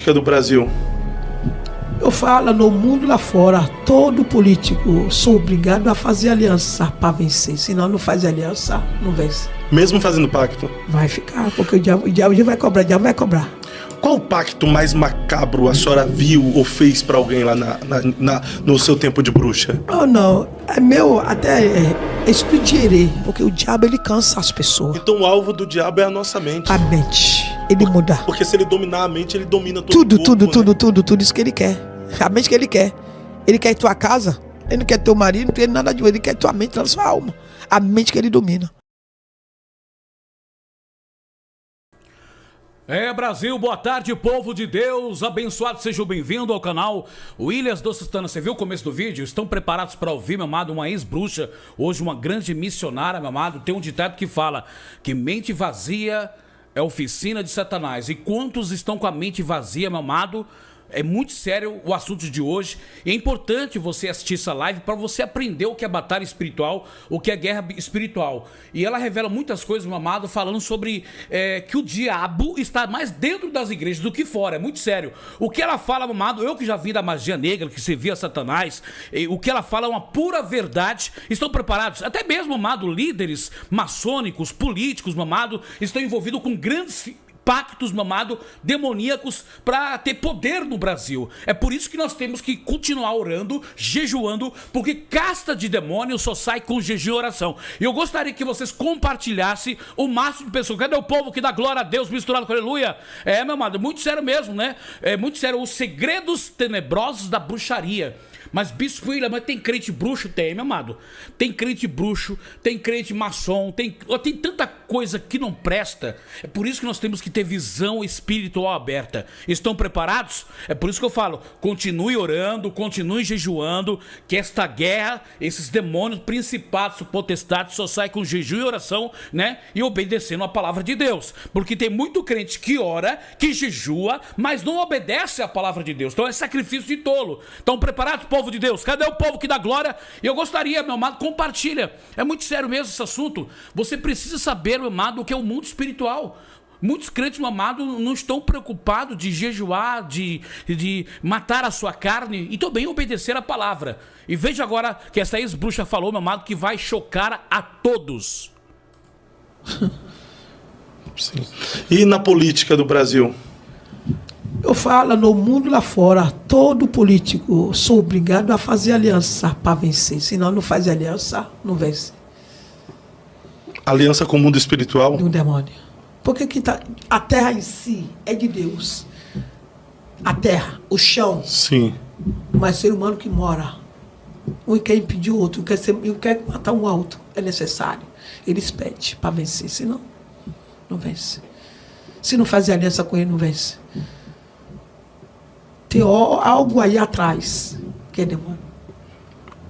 política do Brasil? Eu falo, no mundo lá fora, todo político sou obrigado a fazer aliança para vencer. Senão não faz aliança, não vence. Mesmo fazendo pacto? Vai ficar, porque o diabo vai cobrar, o diabo vai cobrar. Qual o pacto mais macabro a senhora viu ou fez pra alguém lá no seu tempo de bruxa? Oh, não, é meu, até explodirei, porque o diabo ele cansa as pessoas. Então o alvo do diabo é a nossa mente. A mente, ele muda. Porque se ele dominar a mente, ele domina todo o corpo, tudo isso que ele quer. A mente que ele quer. Ele quer tua casa, ele não quer teu marido, não quer nada de você, ele quer tua mente, a sua alma. A mente que ele domina. Brasil, boa tarde, povo de Deus, abençoado, sejam bem-vindos ao canal Williams do Santana. Você viu o começo do vídeo? Estão preparados para ouvir, meu amado, uma ex-bruxa, hoje uma grande missionária, meu amado. Tem um ditado que fala que mente vazia é oficina de Satanás. E quantos estão com a mente vazia, meu amado? É muito sério o assunto de hoje. É importante você assistir essa live para você aprender o que é batalha espiritual, o que é guerra espiritual. E ela revela muitas coisas, meu amado, falando sobre que o diabo está mais dentro das igrejas do que fora. É muito sério. O que ela fala, meu amado, eu que já vim da magia negra, que servia a Satanás, o que ela fala é uma pura verdade. Estão preparados? Até mesmo, amado, líderes maçônicos, políticos, meu amado, estão envolvidos com grandes pactos, mamado, demoníacos para ter poder no Brasil. É por isso que nós temos que continuar orando, jejuando, porque casta de demônio só sai com jejum e oração. E eu gostaria que vocês compartilhassem o máximo de pessoas. Cadê o povo que dá glória a Deus misturado com aleluia? Meu amado, muito sério mesmo, né? É muito sério. Os segredos tenebrosos da bruxaria. Mas bispo William, mas tem crente bruxo? Tem, meu amado. Tem crente bruxo, tem crente maçom, tem tanta coisa que não presta. É por isso que nós temos que ter visão espiritual aberta. Estão preparados? É por isso que eu falo, continue orando, continue jejuando, que esta guerra, esses demônios, principados, potestades, só sai com jejum e oração, né? E obedecendo a palavra de Deus. Porque tem muito crente que ora, que jejua, mas não obedece a palavra de Deus. Então é sacrifício de tolo. Estão preparados, povo de Deus? Cadê o povo que dá glória? E eu gostaria, meu amado, compartilha. É muito sério mesmo esse assunto. Você precisa saber, meu amado, o que é o mundo espiritual. Muitos crentes, meu amado, não estão preocupados de jejuar, de matar a sua carne e também obedecer a palavra. E veja agora que essa ex-bruxa falou, meu amado, que vai chocar a todos. Sim. E na política do Brasil? Eu falo, no mundo lá fora, todo político sou obrigado a fazer aliança para vencer. Senão não faz aliança, não vence. Aliança com o mundo espiritual? Do demônio. Porque a terra em si é de Deus. A terra, o chão. Sim. Mas ser humano que mora. Um quer impedir o outro, um quer matar um ao outro. É necessário. Eles pedem para vencer. Senão, não vence. Se não fazer aliança com ele, não vence. Tem algo aí atrás que é demônio.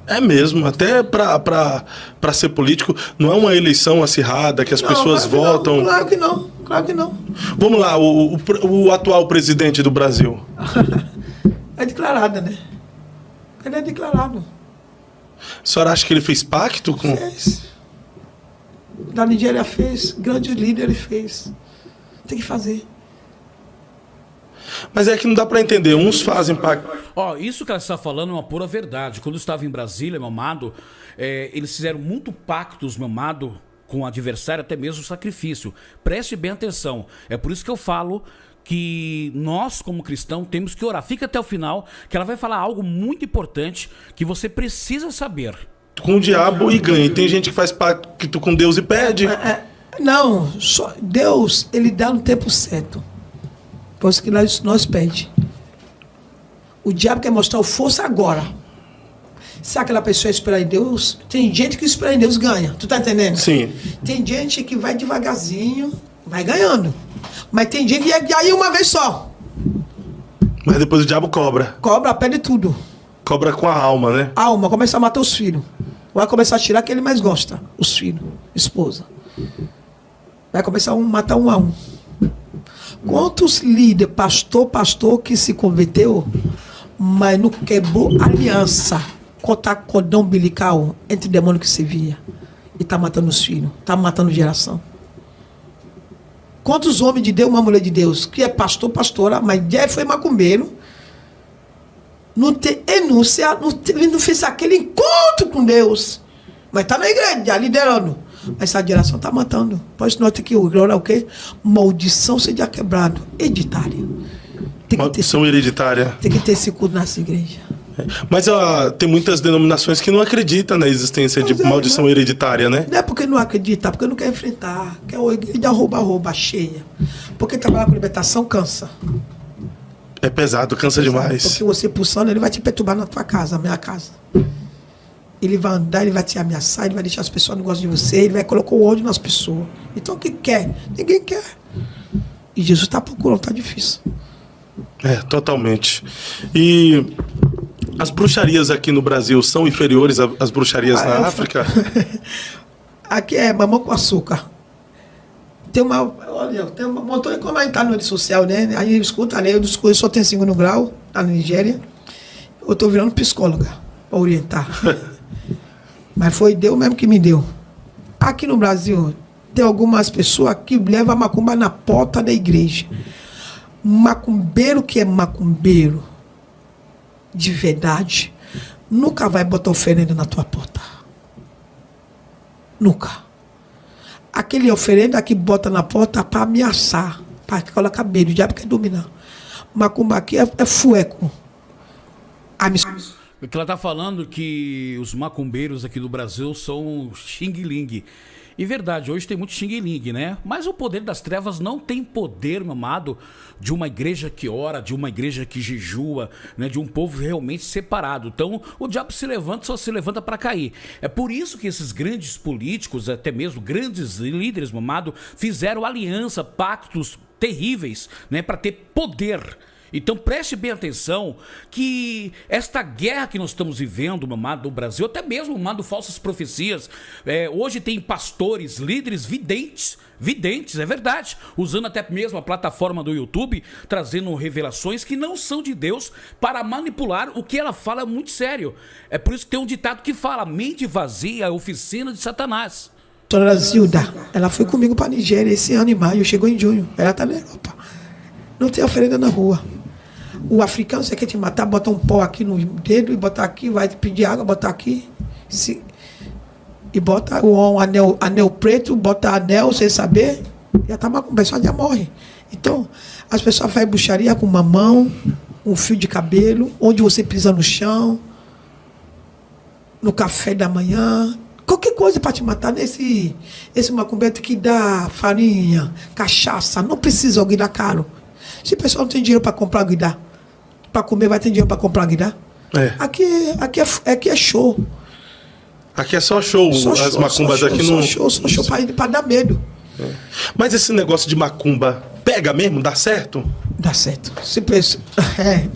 É mesmo, até para ser político, não é uma eleição acirrada que as pessoas votam. Não, claro que não, claro que não. Vamos lá, o atual presidente do Brasil. É declarado, né? Ele é declarado. A senhora acha que ele fez pacto com... Fez. Da Nigéria fez, grandes líderes fez. Tem que fazer. Mas é que não dá pra entender, uns fazem pacto. Isso que ela está falando é uma pura verdade. Quando eu estava em Brasília, meu amado, eles fizeram muito pactos, meu amado, com o adversário, até mesmo sacrifício. Preste bem atenção. É por isso que eu falo que nós, como cristãos, temos que orar. Fica até o final, que ela vai falar algo muito importante que você precisa saber. Com o diabo e ganha. E tem gente que faz pacto com Deus e perde. Não, só Deus, ele dá no tempo certo. Por isso que nós pedimos. O diabo quer mostrar força agora. Se aquela pessoa esperar em Deus, tem gente que espera em Deus ganha. Tu tá entendendo? Sim. Tem gente que vai devagarzinho, vai ganhando. Mas tem gente que aí uma vez só. Mas depois o diabo cobra. Cobra, pede tudo. Cobra com a alma, né? A alma, começa a matar os filhos. Vai começar a tirar que ele mais gosta. Os filhos, esposa. Vai começar a matar um a um. Quantos líderes, pastor que se converteu, mas não quebrou aliança, cortar cordão umbilical entre demônio que se via. E tá matando os filhos, tá matando geração. Quantos homens de Deus, uma mulher de Deus, que é pastor, pastora, mas já foi macumbeiro, não tem renúncia, ele não fez aquele encontro com Deus, mas está na igreja, liderando. Essa geração está matando. Pode notar que o glória é o quê? Maldição seja quebrado. Hereditário. Maldição hereditária. Tem que ter esse culto nessa igreja. Mas tem muitas denominações que não acreditam na existência de maldição hereditária, né? Não é porque não acredita, porque não quer enfrentar. Quer a igreja rouba, cheia. Porque trabalhar com libertação cansa. É pesado, cansa demais. Porque você pulsando, ele vai te perturbar na tua casa, na minha casa. Ele vai andar, ele vai te ameaçar, ele vai deixar as pessoas não gostam de você, ele vai colocar o ódio nas pessoas. Então o que quer? Ninguém quer. E Jesus está procurando, está difícil. Totalmente. E as bruxarias aqui no Brasil são inferiores às bruxarias na África? Aqui é mamão com açúcar. Tem um montão de comentário na rede social, né? Aí eu escuto, eu só tenho 5º grau, na Nigéria. Eu estou virando psicóloga, para orientar. Mas foi Deus mesmo que me deu. Aqui no Brasil, tem algumas pessoas que levam a macumba na porta da igreja. Macumbeiro que é macumbeiro de verdade, nunca vai botar oferenda na tua porta. Nunca. Aquele oferenda que bota na porta para ameaçar, para colocar medo, o diabo quer dominar. Macumba aqui é fueco. Porque ela está falando que os macumbeiros aqui do Brasil são xing-ling. E verdade, hoje tem muito xing-ling, né? Mas o poder das trevas não tem poder, meu amado, de uma igreja que ora, de uma igreja que jejua, né? De um povo realmente separado. Então, o diabo só se levanta para cair. É por isso que esses grandes políticos, até mesmo grandes líderes, meu amado, fizeram aliança, pactos terríveis, né? Para ter poder. Então preste bem atenção que esta guerra que nós estamos vivendo, mamado, no Brasil, até mesmo, mamado, falsas profecias, hoje tem pastores, líderes, videntes, é verdade, usando até mesmo a plataforma do YouTube, trazendo revelações que não são de Deus para manipular o que ela fala muito sério. É por isso que tem um ditado que fala, mente vazia é a oficina de Satanás. A senhora Zilda, ela foi comigo para a Nigéria esse ano em maio, chegou em junho, ela está na Europa. Não tem oferenda na rua. O africano, você quer te matar, bota um pó aqui no dedo e botar aqui, vai pedir água, botar aqui. E bota um anel preto, bota anel sem saber, já tá uma pessoa já morre. Então, as pessoas fazem bruxaria com uma mão, um fio de cabelo, onde você pisa no chão, no café da manhã. Qualquer coisa para te matar. Esse macumbeiro que dá farinha, cachaça, não precisa alguém dar caro. Se o pessoal não tem dinheiro para comprar guidá, para comer, vai ter dinheiro para comprar guidá. Aqui é show. Aqui é só show. As macumbas aqui não. Só show para dar medo. Mas esse negócio de macumba pega mesmo? Dá certo? Dá certo. Se pensa,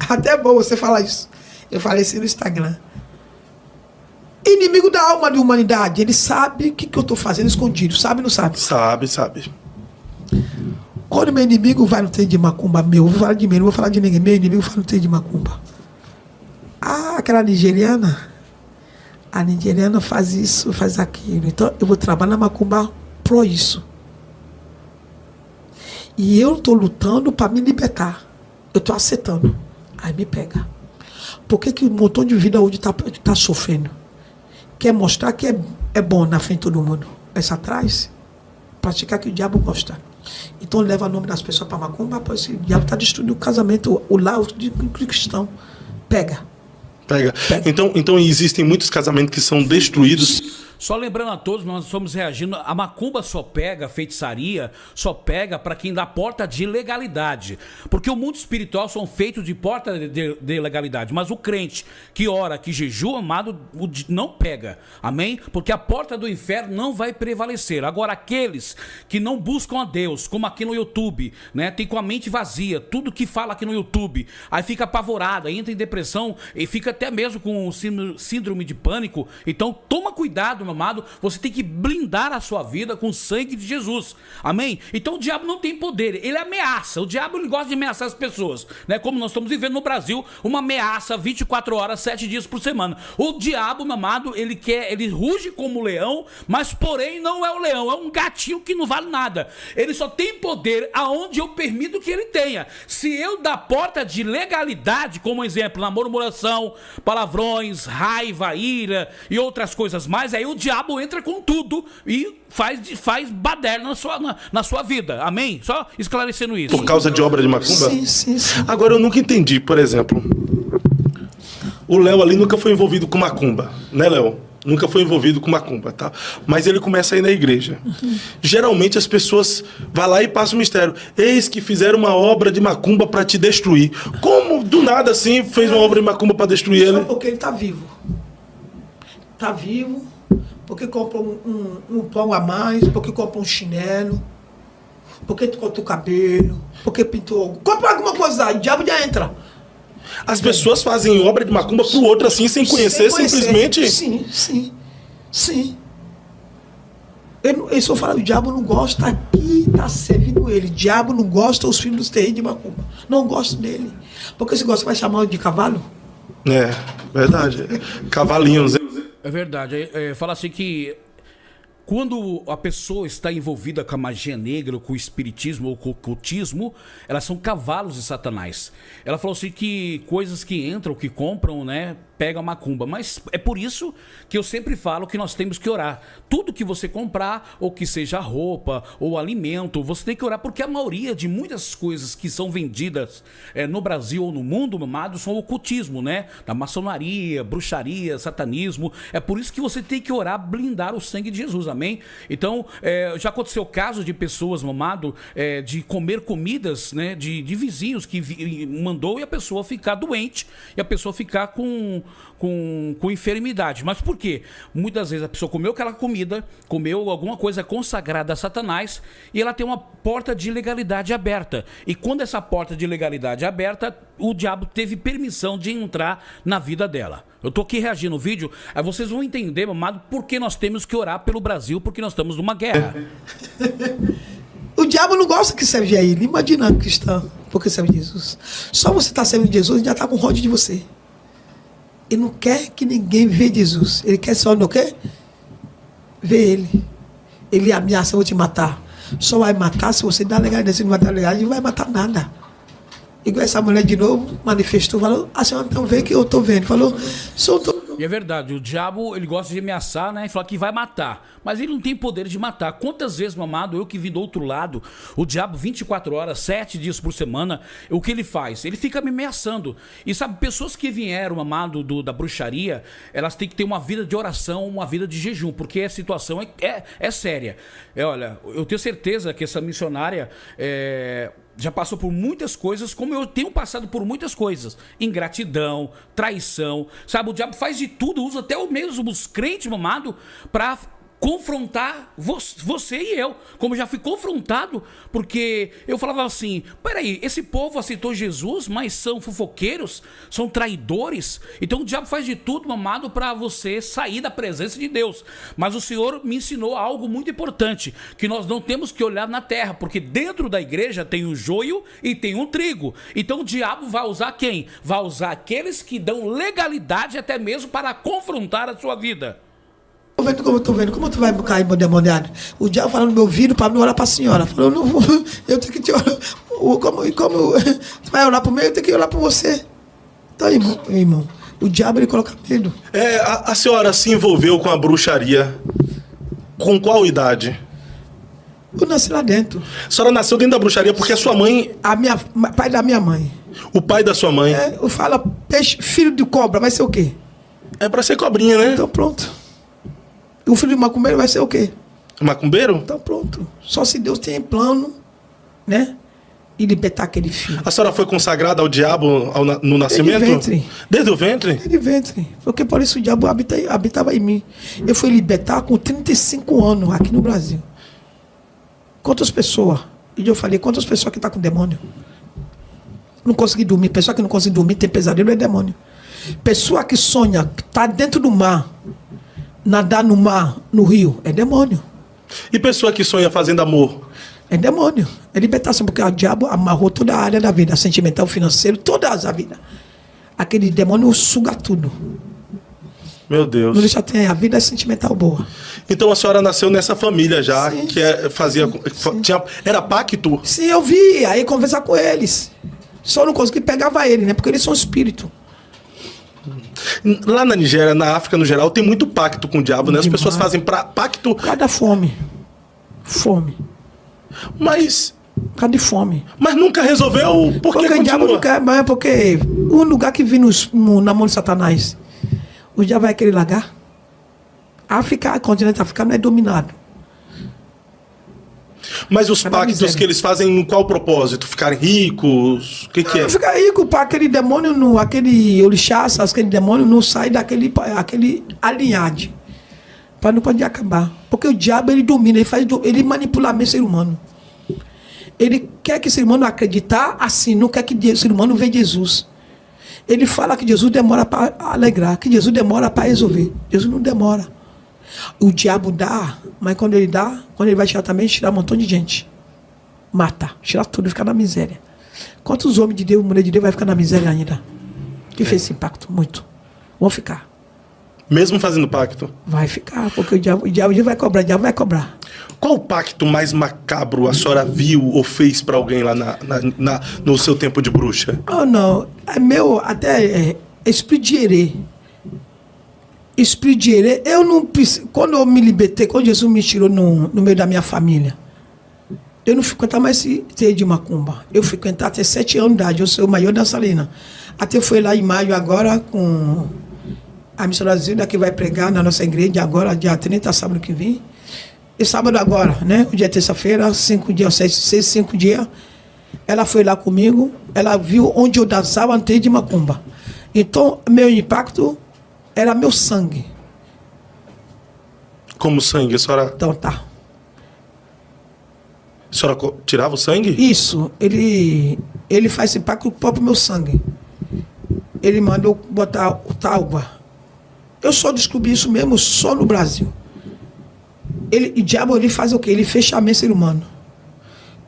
até é bom você falar isso. Eu falei isso no Instagram. Inimigo da alma da humanidade. Ele sabe o que eu estou fazendo escondido. Sabe ou não sabe? Sabe. Quando meu inimigo vai no trem de macumba meu, eu vou falar de mim, não vou falar de ninguém. Meu inimigo vai no trem de macumba. Aquela nigeriana. A nigeriana faz isso, faz aquilo. Então eu vou trabalhar na macumba pro isso. E eu estou lutando para me libertar. Eu estou aceitando. Aí me pega. Por que um montão de vida hoje está sofrendo? Quer mostrar que é bom na frente de todo mundo. Mas atrás, praticar que o diabo gosta. Então leva o nome das pessoas para macumba, pois o diabo está destruindo o casamento, o lar de cristão. Pega. Então existem muitos casamentos que são destruídos. Só lembrando a todos, nós estamos reagindo, a macumba só pega, a feitiçaria só pega para quem dá porta de legalidade. Porque o mundo espiritual são feitos de porta de legalidade. Mas o crente que ora, que jejua, amado, não pega. Amém? Porque a porta do inferno não vai prevalecer. Agora, aqueles que não buscam a Deus, como aqui no YouTube, né? Tem com a mente vazia, tudo que fala aqui no YouTube, aí fica apavorada, entra em depressão e fica até mesmo com síndrome de pânico. Então, toma cuidado, meu amado, você tem que blindar a sua vida com o sangue de Jesus. Amém? Então o diabo não tem poder, ele ameaça. O diabo ele gosta de ameaçar as pessoas, né? Como nós estamos vivendo no Brasil, uma ameaça 24 horas, 7 dias por semana. O diabo, meu amado, ele ruge como leão, mas porém não é o leão, é um gatinho que não vale nada. Ele só tem poder aonde eu permito que ele tenha. Se eu dar porta de legalidade, como exemplo, na murmuração, palavrões, raiva, ira e outras coisas mais, aí o diabo entra com tudo e faz baderna na sua vida. Amém? Só esclarecendo isso. Por causa de obra de macumba? Sim. Agora, eu nunca entendi, por exemplo, o Léo ali nunca foi envolvido com macumba, né, Léo? Nunca foi envolvido com macumba, tá? Mas ele começa a ir na igreja. Geralmente as pessoas vão lá e passam o mistério. Eis que fizeram uma obra de macumba para te destruir. Como do nada assim fez uma obra de macumba para destruir ele? Só porque ele está vivo. Está vivo, porque compra um pão a mais, porque compra um chinelo, porque cortou o cabelo, porque pintou. Compra alguma coisa aí, o diabo já entra. As pessoas fazem obra de macumba pro outro assim, sem conhecer. Simplesmente. Sim. Ele só fala, o diabo não gosta, aqui está servindo ele. O diabo não gosta, os filhos dos terreiros de macumba. Não gosto dele. Porque se gosta, vai chamar de cavalo? É, verdade. Cavalinhos. É verdade. Fala assim que quando a pessoa está envolvida com a magia negra, ou com o espiritismo, ou com o ocultismo, elas são cavalos de Satanás. Ela falou assim que coisas que entram, que compram, né, pega a macumba. Mas é por isso que eu sempre falo que nós temos que orar. Tudo que você comprar, ou que seja roupa, ou alimento, você tem que orar, porque a maioria de muitas coisas que são vendidas no Brasil ou no mundo, meu amado, são ocultismo, né? Da maçonaria, bruxaria, satanismo. É por isso que você tem que orar, blindar o sangue de Jesus, amém? Então, já aconteceu casos de pessoas, meu amado, de comer comidas, né, de vizinhos que mandou e a pessoa ficar doente, e a pessoa ficar com enfermidade. Mas por quê? Muitas vezes a pessoa comeu aquela comida, comeu alguma coisa consagrada a Satanás, e ela tem uma porta de legalidade aberta. E quando essa porta de legalidade é aberta, o diabo teve permissão de entrar na vida dela. Eu tô aqui reagindo no vídeo, aí vocês vão entender, meu amado, por que nós temos que orar pelo Brasil, porque nós estamos numa guerra. O diabo não gosta que serve a ele. Imagina um cristão, porque serve Jesus. Só você está servindo Jesus, ele já está com ódio de você. Ele não quer que ninguém veja Jesus. Ele quer só, não quer? Ver ele. Ele ameaça, eu vou te matar. Só vai matar se você dá legalidade. Se não vai dar legalidade, não vai matar nada. Igual essa mulher de novo manifestou, falou, a senhora não vê que eu estou vendo. Falou, E é verdade, o diabo, ele gosta de ameaçar, né? E falar que vai matar. Mas ele não tem poder de matar. Quantas vezes, meu amado, eu que vim do outro lado, o diabo 24 horas, 7 dias por semana, o que ele faz? Ele fica me ameaçando. E sabe, pessoas que vieram, amado, da bruxaria, elas têm que ter uma vida de oração, uma vida de jejum, porque a situação é séria. Olha, eu tenho certeza que essa missionária já passou por muitas coisas, como eu tenho passado por muitas coisas. Ingratidão, traição, sabe? O diabo faz de tudo, usa até mesmo os crentes, mamado, para confrontar você e eu, como já fui confrontado, porque eu falava assim, peraí, esse povo aceitou Jesus, mas são fofoqueiros, são traidores, então o diabo faz de tudo, mamado, para você sair da presença de Deus. Mas o Senhor me ensinou algo muito importante, que nós não temos que olhar na terra, porque dentro da igreja tem o joio e tem o trigo. Então o diabo vai usar quem? Vai usar aqueles que dão legalidade até mesmo para confrontar a sua vida. Estou vendo, como tu vai cair endemoniado? O diabo falando no meu ouvido para me orar para a senhora. Falou, não vou, eu tenho que te orar. Como tu vai orar por mim, eu tenho que orar por você. Então, irmão, o diabo ele coloca medo. A senhora se envolveu com a bruxaria com qual idade? Eu nasci lá dentro. A senhora nasceu dentro da bruxaria porque a sua mãe... Pai da minha mãe. O pai da sua mãe? Eu falo, peixe, filho de cobra, vai ser o quê? É para ser cobrinha, né? Então pronto. O filho de macumbeiro vai ser o quê? Macumbeiro? Então pronto. Só se Deus tem plano, né? E libertar aquele filho. A senhora foi consagrada ao diabo no nascimento? Desde o ventre. Desde o ventre? Desde o ventre. Porque por isso o diabo habitava em mim. Eu fui libertar com 35 anos aqui no Brasil. Quantas pessoas? E eu falei, quantas pessoas que estão com demônio? Não consegui dormir. Pessoa que não consegue dormir tem pesadelo, é demônio. Pessoa que sonha, que está dentro do mar, nadar no mar, no rio, é demônio. E pessoa que sonha fazendo amor? É demônio. É libertação, porque o diabo amarrou toda a área da vida, sentimental, financeiro, toda a vida. Aquele demônio suga tudo. Meu Deus. Não deixa ter a vida sentimental boa. Então a senhora nasceu nessa família já, Sim, que fazia. Tinha, era pacto? Sim, eu vi, aí conversar com eles. Só não consegui pegava ele, né? Porque eles são espírito. Lá na Nigéria, na África no geral, tem muito pacto com o diabo, né? As Demais. pessoas fazem pacto. Por causa da fome. Fome. Mas Por causa de fome. nunca resolveu. Por que Porque o diabo continua? não quer, mas é porque o lugar que vive na mão de Satanás, o diabo vai querer largar. A África, o continente africano é dominado. Mas os Cada pactos miséria. que eles fazem, em qual propósito? Ficarem ricos? O que é? Fica rico para aquele demônio, aquele orixá, aquele demônio não sai daquele alinhade. Para não poder acabar. Porque o diabo, ele domina, ele manipula o ser humano. Ele quer que o ser humano acreditar assim, não quer que o ser humano veja Jesus. Ele fala que Jesus demora para alegrar, que Jesus demora para resolver. Jesus não demora. O diabo dá, mas quando ele vai tirar também, tirar um montão de gente. Mata, tirar tudo, ficar na miséria. Quantos homens de Deus, mulher de Deus vai ficar na miséria ainda? Que fez esse impacto? Muito. Vão ficar. Mesmo fazendo pacto? Vai ficar, porque o diabo vai cobrar, o diabo vai cobrar. Qual o pacto mais macabro a senhora viu ou fez pra alguém lá no seu tempo de bruxa? Oh, não. É meu, até espírito de herê. Espírito de herê. Eu não preciso. Quando eu me libertei, quando Jesus me tirou no meio da minha família, eu não frequentava mais esse terreiro de macumba. Eu frequentava até 7 anos de idade. Eu sou o maior dançarina. Até foi lá em maio agora com a missionária Zilda, que vai pregar na nossa igreja agora, dia 30, sábado que vem. E sábado agora, né? O dia terça-feira, 5 dias, 5 dias. Ela foi lá comigo, ela viu onde eu dançava antes de macumba. Então, meu impacto era meu sangue. Como sangue? Então, tá. A senhora tirava o sangue? Isso, ele faz esse impacto com o próprio meu sangue. Ele mandou botar o tauba. Eu só descobri isso mesmo só no Brasil. O diabo, ele faz o quê? Ele fecha a mente do ser humano.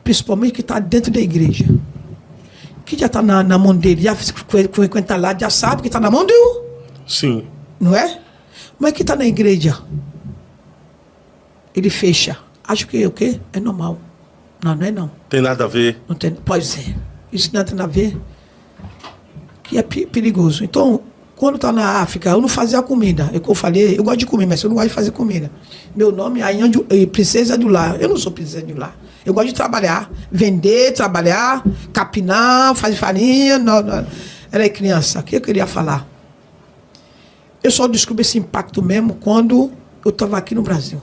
Principalmente que está dentro da igreja. Que já está na mão dele, já frequenta lá, já sabe que está na mão de Deus. Sim. Não é? Mas que está na igreja. Ele fecha. Acho que o quê? É normal. Não, não é não. Tem nada a ver. Não tem, pode ser. Isso não tem nada a ver. Que é perigoso. Então, quando está na África, eu não fazia comida. Eu falei, eu gosto de comer, mas eu não gosto de fazer comida. Meu nome é Princesa do Lar. Eu não sou princesa do lar. Eu gosto de trabalhar. Vender, trabalhar, capinar, fazer farinha. Era criança. O que eu queria falar? Eu só descobri esse impacto mesmo quando eu estava aqui no Brasil.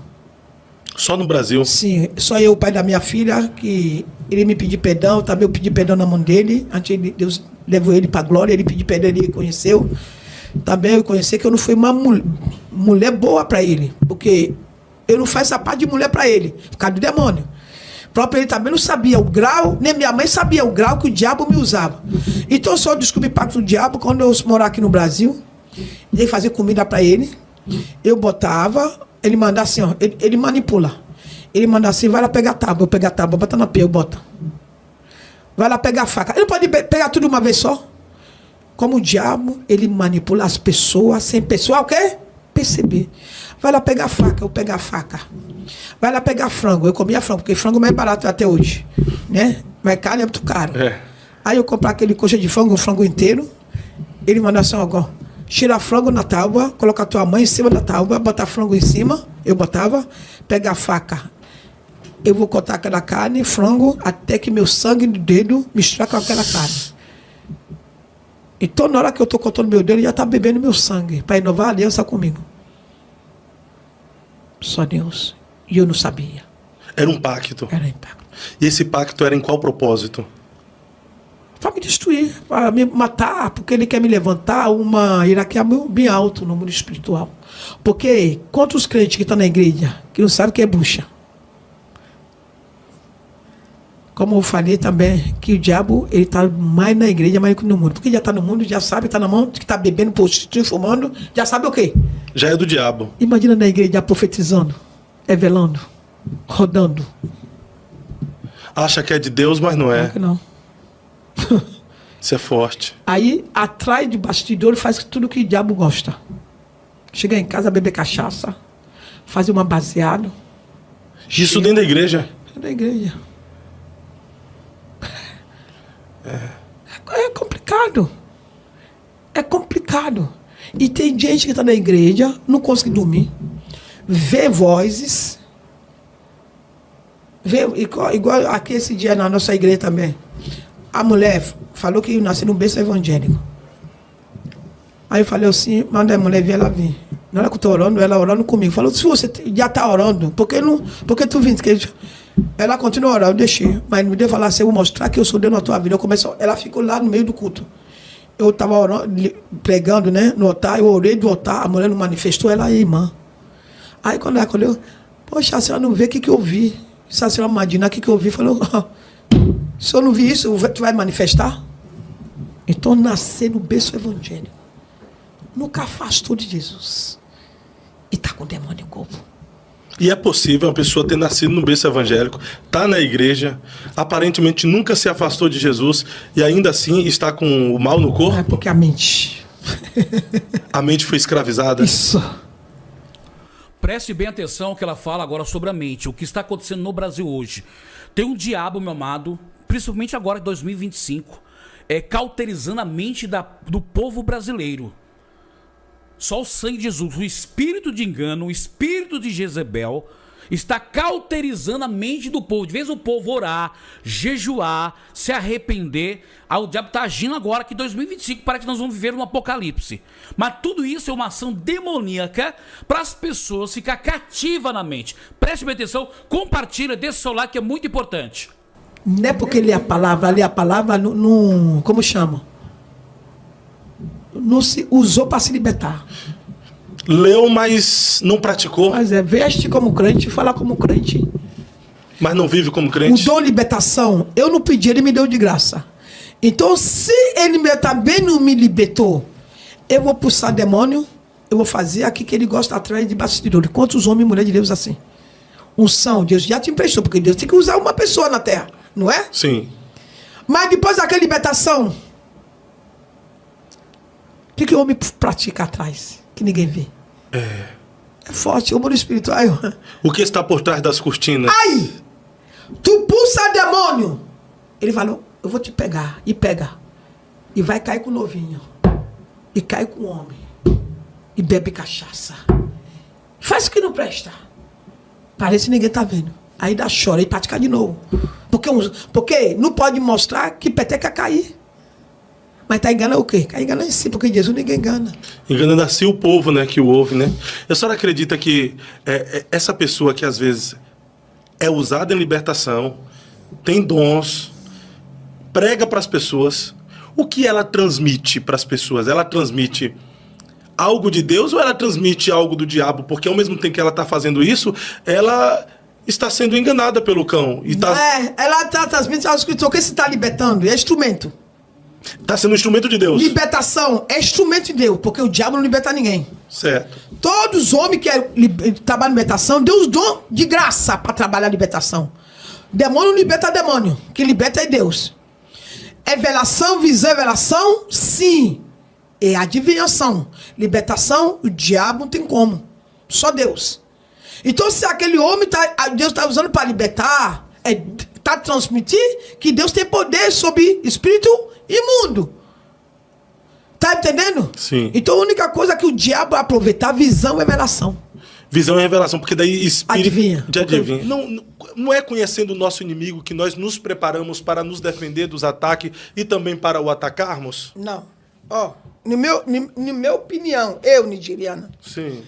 Só no Brasil? Sim, só eu, o pai da minha filha, que ele me pediu perdão, também eu pedi perdão na mão dele. Antes Deus levou ele para a glória, ele pediu perdão, ele conheceu. Também eu conheci que eu não fui uma mulher boa para ele, porque eu não faço essa parte de mulher para ele, por causa do demônio. O próprio ele também não sabia o grau, nem minha mãe sabia o grau que o diabo me usava. Então eu só descobri o pacto do diabo quando eu morar aqui no Brasil, e fazer comida para ele, eu botava. Ele manda assim, ó, ele manipula. Ele manda assim, vai lá pegar a tábua, eu pego a tábua, bota na pia, eu boto. Vai lá pegar a faca. Ele não pode pegar tudo de uma vez só. Como o diabo, ele manipula as pessoas sem pessoa, o quê? Perceber. Vai lá pegar a faca, eu pego a faca. Vai lá pegar frango, eu comia frango, porque frango é mais barato até hoje, né? Mas carne é muito caro. É. Aí eu comprar aquele coxa de frango, um frango inteiro. Ele manda assim, ó, tira frango na tábua, coloca a tua mãe em cima da tábua, botar frango em cima, eu botava, pega a faca. Eu vou cortar aquela carne, frango, até que meu sangue do dedo misturar com aquela carne. Então, na hora que eu estou cortando meu dedo, ele já está bebendo meu sangue, para inovar a aliança comigo. Só Deus. E eu não sabia. Era um pacto. Era impacto. E esse pacto era em qual propósito? Para me destruir, para me matar, porque ele quer me levantar uma hierarquia bem alto no mundo espiritual. Porque quantos crentes que estão na igreja que não sabem que é bruxa? Como eu falei também, que o diabo ele está mais na igreja mais que no mundo. Porque já está no mundo, já sabe, está na mão, que está bebendo, prostituindo, fumando, já sabe o quê? Já é do diabo. Imagina na igreja profetizando, revelando, rodando. Acha que é de Deus, mas não é. Claro que não. Isso é forte. Aí, atrás de bastidor, faz tudo que o diabo gosta. Chega em casa, beber cachaça, fazer uma baseado. Isso dentro da igreja. Da igreja. É complicado. É complicado. E tem gente que está na igreja, não consegue dormir, vê vozes, vê, igual aqui esse dia na nossa igreja também. A mulher falou que nasceu num berço evangélico. Aí eu falei assim, manda a mulher vir, ela vir. Na hora que eu estou orando, ela orando comigo. Falou, se você já está orando, por que tu vim? Ela continua orando, eu deixei. Mas me deu falar assim, eu vou mostrar que eu sou Deus na tua vida. Ela ficou lá no meio do culto. Eu estava orando, pregando, né, no altar, eu orei do altar, a mulher não manifestou, ela é irmã. Aí quando ela acolheu, poxa, a senhora não vê o que eu vi? Se a senhora imaginar o que eu vi, falou, se eu não vi isso, tu vai manifestar? Então, nascer no berço evangélico, nunca afastou de Jesus. E está com o demônio no corpo. E é possível uma pessoa ter nascido no berço evangélico, tá na igreja, aparentemente nunca se afastou de Jesus e ainda assim está com o mal no corpo? É porque a mente. A mente foi escravizada? Isso. Preste bem atenção ao que ela fala agora sobre a mente, o que está acontecendo no Brasil hoje. Tem um diabo, meu amado, principalmente agora em 2025, cauterizando a mente do povo brasileiro. Só o sangue de Jesus, o espírito de engano, o espírito de Jezebel, está cauterizando a mente do povo. De vez o povo orar, jejuar, se arrepender, o diabo está agindo agora que em 2025 parece que nós vamos viver um apocalipse. Mas tudo isso é uma ação demoníaca para as pessoas ficar cativas na mente. Preste bem atenção, compartilha desse celular que é muito importante. Não é porque lê a palavra como chama? Não se usou para se libertar. Leu, mas não praticou. Mas veste como crente, fala como crente. Mas não vive como O crente. dom de libertação, eu não pedi, ele me deu de graça. Então, se ele também não me libertou, eu vou pulsar demônio, eu vou fazer aqui que ele gosta atrás de bastidores. Quantos homens e mulheres de Deus assim? Unção, Deus já te emprestou, porque Deus tem que usar uma pessoa na terra, não é? Sim. Mas depois daquela libertação, o que o homem pratica atrás, que ninguém vê? É forte, o mundo espiritual. O que está por trás das cortinas? Ai! Tu pulsa demônio! Ele falou, eu vou te pegar. E pega. E vai cair com o novinho. E cai com o homem. E bebe cachaça. Faz o que não presta. Parece que ninguém tá vendo. Aí dá chora e pratica de novo. Porque não pode mostrar que peteca cair. Mas tá enganando o quê? Tá enganando em si, porque Jesus ninguém engana. Enganando assim o povo, né, que o ouve, né? A senhora acredita que essa pessoa que às vezes é usada em libertação, tem dons, prega para as pessoas, o que ela transmite para as pessoas? Ela transmite algo de Deus ou ela transmite algo do diabo? Porque ao mesmo tempo que ela está fazendo isso, ela está sendo enganada pelo cão. E ela está transmitindo as coisas. O que você está libertando? É instrumento. Está sendo um instrumento de Deus. Libertação é instrumento de Deus, porque o diabo não liberta ninguém. Certo. Todos os homens que trabalham em libertação, Deus dá de graça para trabalhar a libertação. Demônio não liberta demônio, que liberta é Deus. Revelação, visão, revelação, sim. É adivinhação. Libertação, o diabo não tem como. Só Deus. Então, se aquele homem Deus está usando para libertar, está transmitir que Deus tem poder sobre espírito imundo. Tá entendendo? Sim. Então a única coisa que o diabo vai aproveitar, visão e revelação. Visão e revelação, porque daí espírito Adivinha. de adivinha. Não é conhecendo o nosso inimigo que nós nos preparamos para nos defender dos ataques e também para o atacarmos? Não. Ó, no meu opinião, eu, nigeriana, Sim.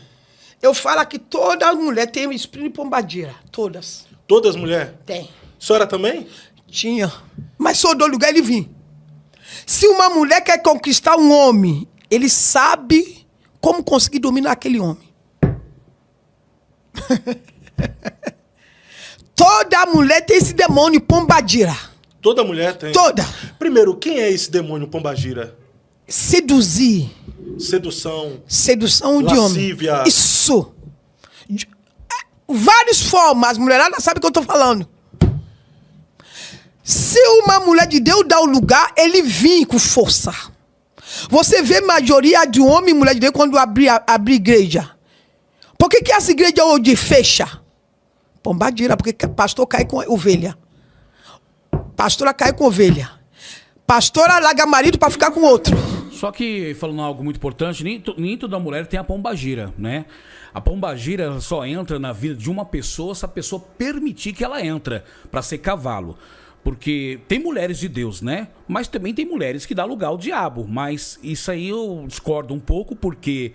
eu falo que toda mulher tem um espírito de pombagira. Todas. Todas mulheres? Tem. A senhora também? Tinha. Mas sou do lugar, ele vinha. Se uma mulher quer conquistar um homem, ele sabe como conseguir dominar aquele homem. Toda mulher tem esse demônio pombagira. Toda mulher tem? Toda. Primeiro, quem é esse demônio pombagira? seduzir. Sedução de lascívia. homem. Isso. Várias formas. Mulherada sabe o que eu estou falando. Se uma mulher de Deus dá o lugar, ele vem com força. Você vê maioria de homem e mulher de Deus quando abre igreja. Por que essa igreja hoje fecha? Pombagira, porque pastor cai com ovelha. Pastora cai com ovelha. Pastora larga marido para ficar com outro. Só que, falando algo muito importante, nem toda mulher tem a pombagira, né? A pombagira só entra na vida de uma pessoa se a pessoa permitir que ela entra para ser cavalo. Porque tem mulheres de Deus, né? Mas também tem mulheres que dão lugar ao diabo. Mas isso aí eu discordo um pouco, porque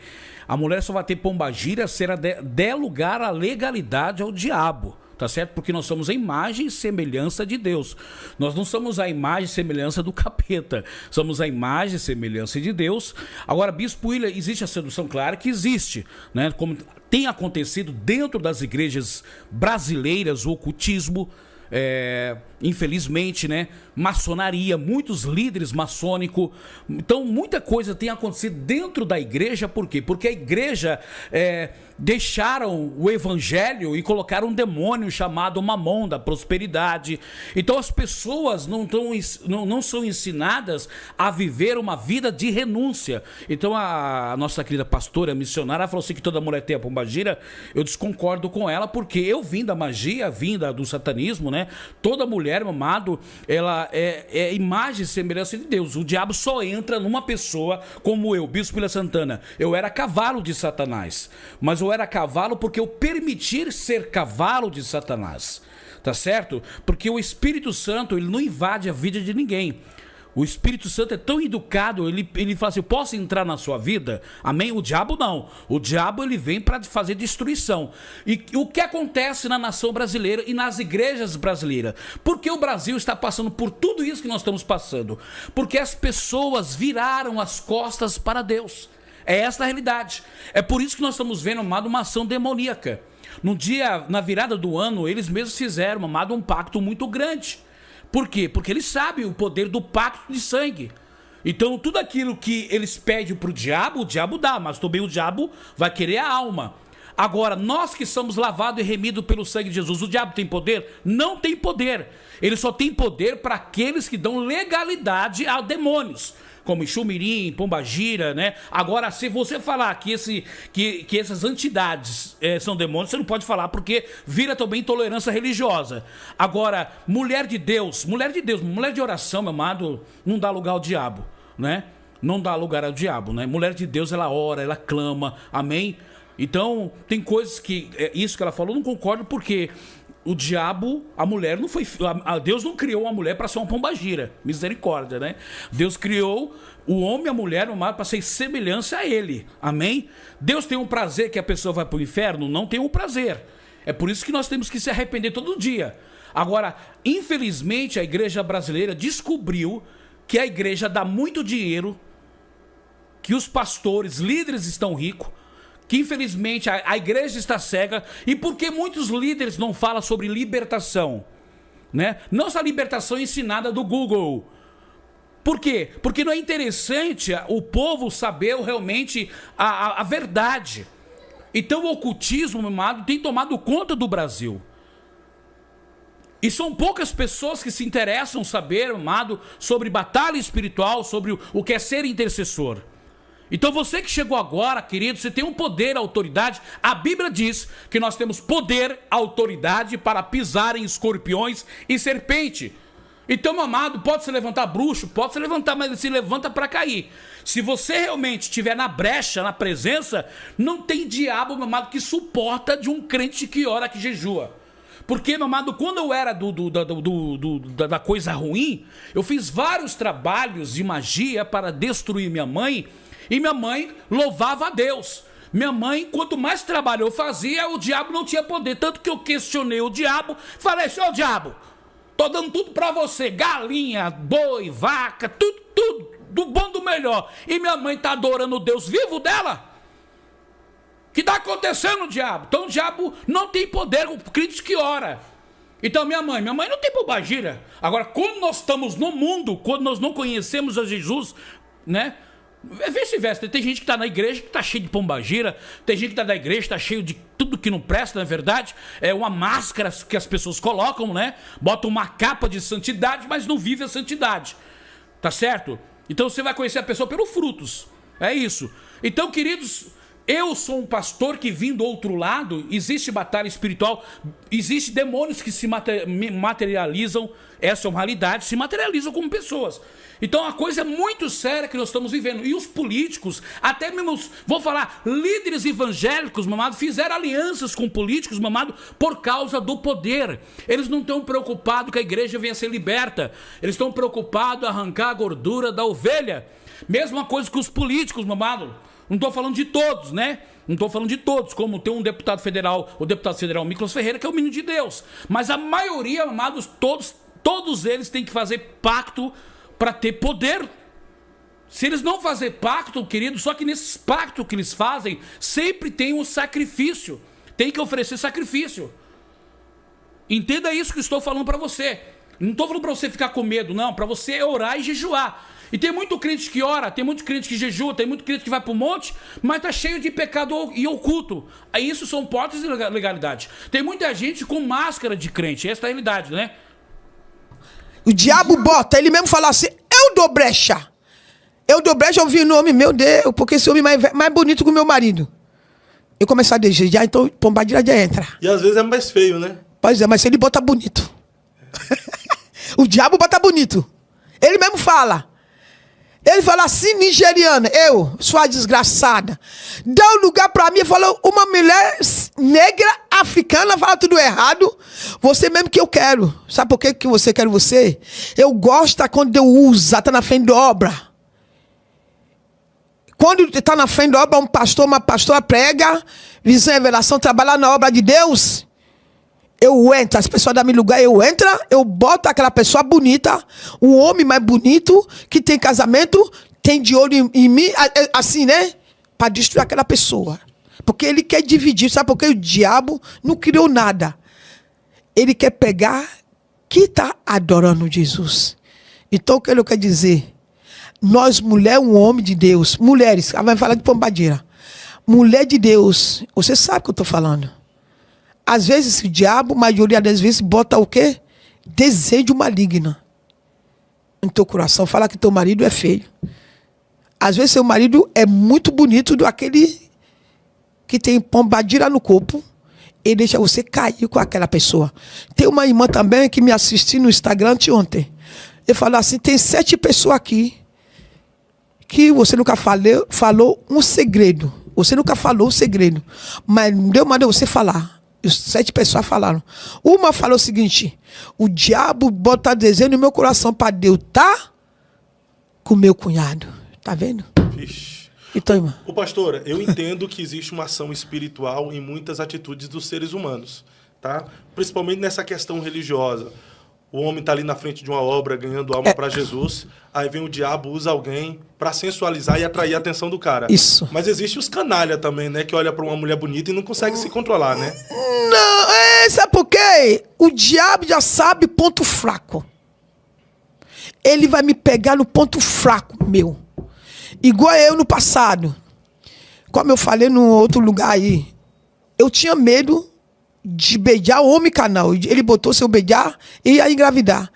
a mulher só vai ter pombagira se ela der lugar à legalidade ao diabo. Tá certo? Porque nós somos a imagem e semelhança de Deus. Nós não somos a imagem e semelhança do capeta. Somos a imagem e semelhança de Deus. Agora, Bispo William, existe a sedução? Claro que existe, né? Como tem acontecido dentro das igrejas brasileiras, o ocultismo, infelizmente, né? Maçonaria, muitos líderes maçônicos. Então, muita coisa tem acontecido dentro da igreja. Por quê? Porque a igreja deixaram o evangelho e colocaram um demônio chamado Mamon, da prosperidade. Então, as pessoas não são ensinadas a viver uma vida de renúncia. Então, a nossa querida pastora missionária falou assim que toda mulher tem a pombagira. Eu desconcordo com ela, porque eu vim da magia, do satanismo, né? Toda mulher, meu amado, ela é imagem e semelhança de Deus. O diabo só entra numa pessoa como eu, Bispo William Santana. Eu era cavalo de Satanás, mas eu era cavalo porque eu permitir ser cavalo de Satanás, tá certo? Porque o Espírito Santo, ele não invade a vida de ninguém. O Espírito Santo é tão educado, ele fala assim, eu posso entrar na sua vida? Amém? O diabo não. O diabo, ele vem para fazer destruição. E o que acontece na nação brasileira e nas igrejas brasileiras? Porque o Brasil está passando por tudo isso que nós estamos passando. Porque as pessoas viraram as costas para Deus. É essa a realidade. É por isso que nós estamos vendo, amado, uma ação demoníaca. No dia, na virada do ano, eles mesmos fizeram, amado, um pacto muito grande. Por quê? Porque eles sabem o poder do pacto de sangue. Então, tudo aquilo que eles pedem pro diabo, o diabo dá, mas também o diabo vai querer a alma. Agora, nós que somos lavados e remidos pelo sangue de Jesus, o diabo tem poder? Não tem poder. Ele só tem poder para aqueles que dão legalidade a demônios, como Xumirim, Pombagira, né? Agora, se você falar que essas entidades são demônios, você não pode falar, porque vira também intolerância religiosa. Agora, mulher de Deus, mulher de oração, meu amado, não dá lugar ao diabo, né? Não dá lugar ao diabo, né? Mulher de Deus, ela ora, ela clama, amém? Então, tem coisas que, isso que ela falou, eu não concordo, porque o diabo, a mulher não foi... Deus não criou a mulher para ser uma pombagira. Misericórdia, né? Deus criou o homem e a mulher para ser semelhança a ele. Amém? Deus tem um prazer que a pessoa vai para o inferno? Não tem um prazer. É por isso que nós temos que se arrepender todo dia. Agora, infelizmente, a igreja brasileira descobriu que a igreja dá muito dinheiro, que os pastores, líderes estão ricos, que infelizmente a igreja está cega. E por que muitos líderes não falam sobre libertação, né? Não essa libertação ensinada do Google. Por quê? Porque não é interessante o povo saber realmente a verdade. Então o ocultismo, meu amado, tem tomado conta do Brasil. E são poucas pessoas que se interessam saber, amado, sobre batalha espiritual, sobre o que é ser intercessor. Então você que chegou agora, querido, você tem um poder, autoridade. A Bíblia diz que nós temos poder, autoridade para pisar em escorpiões e serpente. Então, meu amado, pode se levantar bruxo, pode se levantar, mas ele se levanta para cair. Se você realmente estiver na brecha, na presença, não tem diabo, meu amado, que suporta de um crente que ora, que jejua. Porque, meu amado, quando eu era da coisa ruim, eu fiz vários trabalhos de magia para destruir minha mãe. E minha mãe louvava a Deus. Minha mãe, quanto mais trabalho eu fazia, o diabo não tinha poder. Tanto que eu questionei o diabo. Falei, senhor diabo, tô dando tudo pra você. Galinha, boi, vaca, tudo. Do bom, do melhor. E minha mãe tá adorando o Deus vivo dela. O que tá acontecendo, diabo? Então o diabo não tem poder, o crente que ora. Então minha mãe não tem pombagira. Agora, quando nós estamos no mundo, quando nós não conhecemos a Jesus, né? É vice-versa. Tem gente que tá na igreja que tá cheio de pombagira, tem gente que tá na igreja que tá cheio de tudo que não presta, na verdade. É uma máscara que as pessoas colocam, né? Botam uma capa de santidade, mas não vive a santidade. Tá certo? Então você vai conhecer a pessoa pelos frutos. É isso. Então, queridos, eu sou um pastor que vim do outro lado, existe batalha espiritual, existe demônios que se materializam, essa é uma realidade, se materializam como pessoas. Então a coisa é muito séria que nós estamos vivendo. E os políticos, até mesmo, vou falar, líderes evangélicos, mamado, fizeram alianças com políticos, mamado, por causa do poder. Eles não estão preocupados que a igreja venha ser liberta. Eles estão preocupados em arrancar a gordura da ovelha. Mesma coisa que os políticos, mamado. Não estou falando de todos, né? Não estou falando de todos, como tem um deputado federal, o deputado federal Miklos Ferreira, que é o menino de Deus. Mas a maioria, amados, todos eles têm que fazer pacto para ter poder. Se eles não fazerem pacto, querido, só que nesses pactos que eles fazem, sempre tem um sacrifício. Tem que oferecer sacrifício. Entenda isso que eu estou falando para você. Não estou falando para você ficar com medo, não. Para você orar e jejuar. E tem muito crente que ora, tem muito crente que jejua, tem muito crente que vai para o monte, mas está cheio de pecado e oculto. Aí isso são portas de legalidade. Tem muita gente com máscara de crente. Essa é a realidade, né? O diabo bota, ele mesmo fala assim, eu dou brecha. Eu dou brecha, eu vi o nome, meu Deus, porque esse homem mais bonito que o meu marido. Eu começar a desejar, então pombagira já entra. E às vezes é mais feio, né? Pois é, mas ele bota bonito. O diabo bota bonito. Ele mesmo fala. Ele fala assim, nigeriana, eu, sua desgraçada, deu lugar pra mim e falou, uma mulher negra, africana, fala tudo errado, você mesmo que eu quero. Sabe por que você quer você? Eu gosto quando Deus usa, tá na frente da obra. Quando tá na frente da obra, um pastor, uma pastora prega, visão e revelação, trabalhar na obra de Deus, eu entro, as pessoas dão me lugar, eu entro, eu boto aquela pessoa bonita, um homem mais bonito, que tem casamento, tem de olho em mim, assim, né? Para destruir aquela pessoa. Porque ele quer dividir, sabe por quê? O diabo não criou nada. Ele quer pegar quem está adorando Jesus. Então, o que ele quer dizer? Nós, mulher, um homem de Deus, mulheres, vai falar de pombadeira. Mulher de Deus, você sabe o que eu estou falando. Às vezes o diabo, maioria das vezes, bota o quê? Desejo maligno no teu coração. Fala que teu marido é feio. Às vezes seu marido é muito bonito do aquele que tem pombadira no corpo e deixa você cair com aquela pessoa. Tem uma irmã também que me assistiu no Instagram ontem. Ele falou assim, tem 7 pessoas aqui que você nunca falou um segredo. Você nunca falou um segredo. Mas Deus mandou você falar. Os 7 pessoas falaram. Uma falou o seguinte, o diabo bota desejo no meu coração para Deus tá com meu cunhado. Tá vendo? Vixe. Então, irmã. Ô, pastora, eu entendo que existe uma ação espiritual em muitas atitudes dos seres humanos, tá? Principalmente nessa questão religiosa. O homem está ali na frente de uma obra ganhando alma para Jesus, aí vem o diabo, usa alguém para sensualizar e atrair a atenção do cara. Isso. Mas existe os canalha também, né? Que olha para uma mulher bonita e não consegue se controlar, né? Não, sabe por quê? O diabo já sabe ponto fraco. Ele vai me pegar no ponto fraco meu. Igual eu no passado. Como eu falei no outro lugar aí. Eu tinha medo de beijar o homem canal. Ele botou seu beijar e ia engravidar.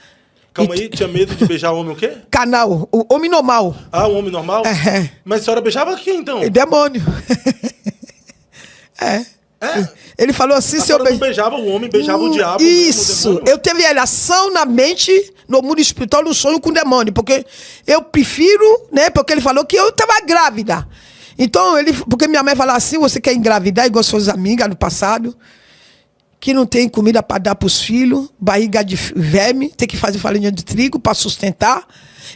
Calma aí, tinha medo de beijar o homem o quê? Canal, o homem normal. Ah, o homem normal? É. Mas a senhora beijava quem, então? Demônio. É. Ele falou assim, a senhora não beijava o homem, beijava o diabo. Isso. Mesmo, o eu tive relação na mente, no mundo espiritual, no sonho com o demônio. Porque eu prefiro, né? Porque ele falou que eu estava grávida. Então, porque minha mãe falou assim, você quer engravidar igual suas amigas no passado, que não tem comida para dar para os filhos, barriga de verme, tem que fazer farinha de trigo para sustentar.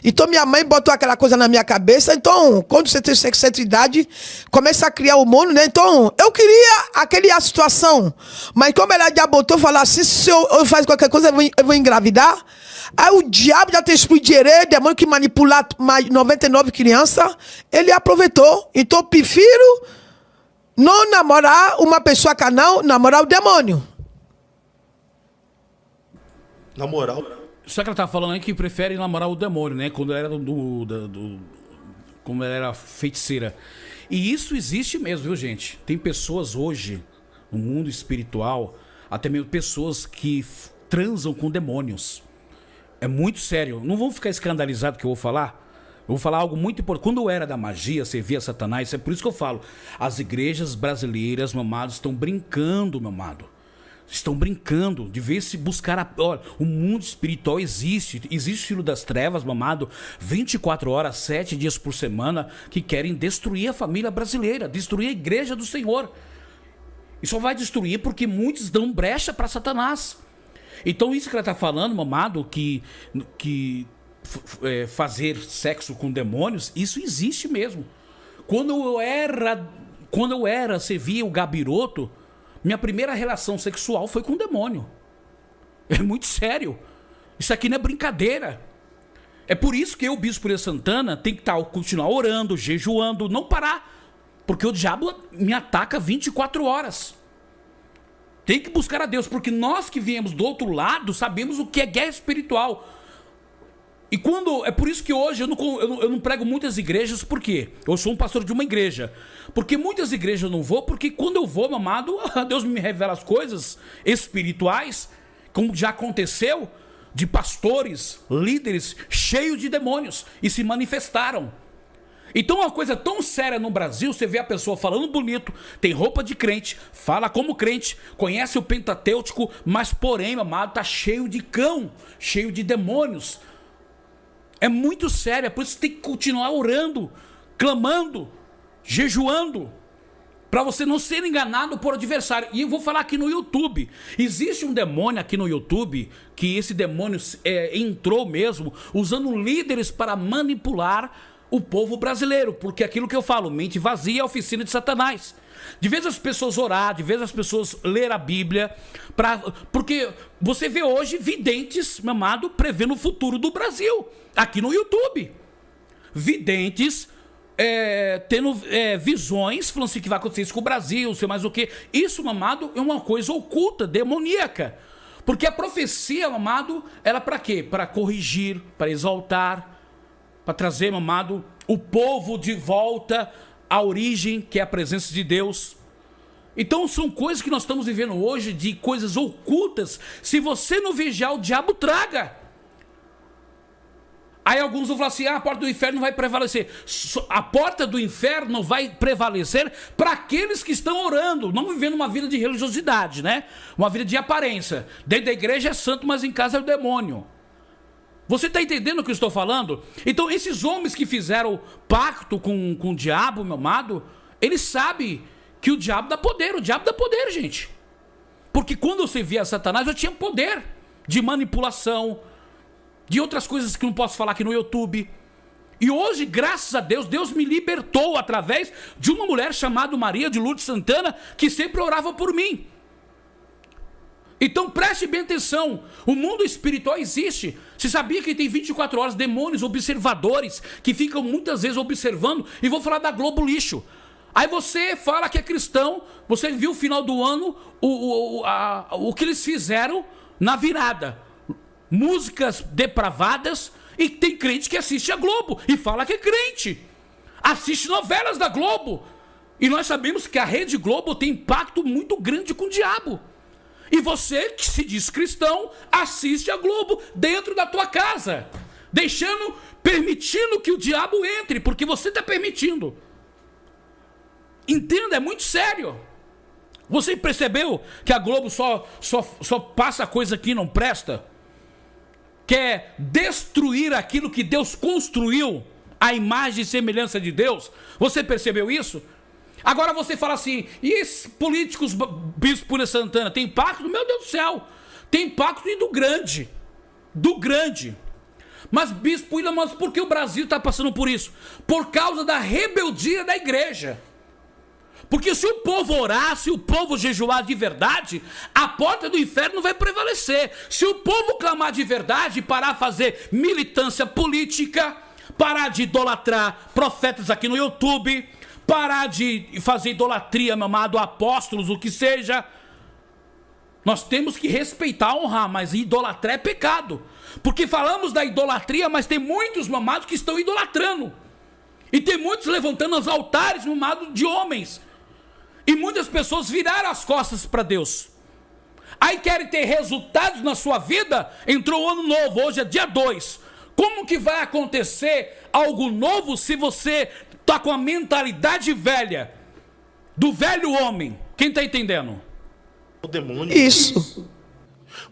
Então minha mãe botou aquela coisa na minha cabeça. Então, quando você tem certa idade, começa a criar hormônio, né? Então, eu queria a situação. Mas como ela já botou, falar assim, se eu fazer qualquer coisa, eu vou engravidar. Aí o diabo já tem espírito de herê, demônio que manipula 99 crianças, ele aproveitou. Então, eu prefiro não namorar uma pessoa canal, namorar o demônio. Na moral. Só que ela tá falando aí que prefere namorar o demônio, né? Quando era como ela era feiticeira. E isso existe mesmo, viu, gente? Tem pessoas hoje, no mundo espiritual, até mesmo pessoas que transam com demônios. É muito sério. Não vão ficar escandalizados que eu vou falar? Eu vou falar algo muito importante. Quando eu era da magia, servia a Satanás, é por isso que eu falo. As igrejas brasileiras, meu amado, estão brincando, meu amado. Estão brincando de ver se buscar olha, o mundo espiritual existe. Existe o filho das trevas, meu amado, 24 horas, 7 dias por semana, que querem destruir a família brasileira, destruir a igreja do Senhor. E só vai destruir porque muitos dão brecha para Satanás. Então isso que ela está falando, meu amado, que fazer sexo com demônios, isso existe mesmo. Quando eu era, servia o gabiroto, minha primeira relação sexual foi com um demônio. É muito sério. Isso aqui não é brincadeira. É por isso que eu, Bispo William Santana, tem que continuar orando, jejuando, não parar. Porque o diabo me ataca 24 horas. Tem que buscar a Deus, porque nós que viemos do outro lado sabemos o que é guerra espiritual. E é por isso que hoje eu não prego muitas igrejas, por quê? Eu sou um pastor de uma igreja. Porque muitas igrejas eu não vou, porque quando eu vou, meu amado, Deus me revela as coisas espirituais, como já aconteceu, de pastores, líderes, cheios de demônios, e se manifestaram. Então uma coisa tão séria no Brasil, você vê a pessoa falando bonito, tem roupa de crente, fala como crente, conhece o Pentatêutico, mas porém, meu amado, tá cheio de cão, cheio de demônios. É muito sério, é por isso que tem que continuar orando, clamando, jejuando, para você não ser enganado por adversário. E eu vou falar aqui no YouTube, existe um demônio aqui no YouTube, que esse demônio entrou mesmo, usando líderes para manipular o povo brasileiro, porque aquilo que eu falo, mente vazia é a oficina de Satanás. De vez as pessoas orar, de vez as pessoas ler a Bíblia, porque você vê hoje videntes, meu amado, prevendo o futuro do Brasil, aqui no YouTube. Videntes tendo visões, falando assim que vai acontecer isso com o Brasil, sei mais o que. Isso, meu amado, é uma coisa oculta, demoníaca. Porque a profecia, meu amado, era para quê? Para corrigir, para exaltar, para trazer, meu amado, o povo de volta à origem, que é a presença de Deus. Então são coisas que nós estamos vivendo hoje, de coisas ocultas. Se você não vigiar, o diabo traga. Aí alguns vão falar assim, a porta do inferno não vai prevalecer. A porta do inferno não vai prevalecer para aqueles que estão orando, não vivendo uma vida de religiosidade, né? Uma vida de aparência. Dentro da igreja é santo, mas em casa é o demônio. Você está entendendo o que eu estou falando? Então esses homens que fizeram pacto com o diabo, meu amado, eles sabem que o diabo dá poder, gente. Porque quando eu servia a Satanás, eu tinha poder de manipulação, de outras coisas que não posso falar aqui no YouTube. E hoje, graças a Deus, Deus me libertou através de uma mulher chamada Maria de Lourdes Santana, que sempre orava por mim. Então preste bem atenção, o mundo espiritual existe. Você sabia que tem 24 horas demônios observadores que ficam muitas vezes observando? E vou falar da Globo Lixo. Aí você fala que é cristão, você viu o final do ano, o que eles fizeram na virada. Músicas depravadas, e tem crente que assiste a Globo e fala que é crente. Assiste novelas da Globo. E nós sabemos que a Rede Globo tem impacto muito grande com o diabo. E você que se diz cristão, assiste a Globo dentro da tua casa, permitindo que o diabo entre, porque você está permitindo. Entenda, é muito sério. Você percebeu que a Globo só passa coisa que não presta? Quer destruir aquilo que Deus construiu, a imagem e semelhança de Deus? Você percebeu isso? Agora você fala assim, e esses políticos, Bispo William Santana, tem impacto? Meu Deus do céu, tem impacto e do grande. Mas Bispo William, mas por que o Brasil está passando por isso? Por causa da rebeldia da igreja. Porque se o povo orar, se o povo jejuar de verdade, a porta do inferno não vai prevalecer. Se o povo clamar de verdade, parar de fazer militância política, parar de idolatrar profetas aqui no YouTube, parar de fazer idolatria, meu amado, apóstolos, o que seja. Nós temos que respeitar, honrar, mas idolatrar é pecado. Porque falamos da idolatria, mas tem muitos, meu amado, que estão idolatrando. E tem muitos levantando os altares no lado de homens. E muitas pessoas viraram as costas para Deus. Aí querem ter resultados na sua vida. Entrou o ano novo, hoje é dia 2. Como que vai acontecer algo novo se você está com a mentalidade velha? Do velho homem. Quem está entendendo? O demônio. Isso.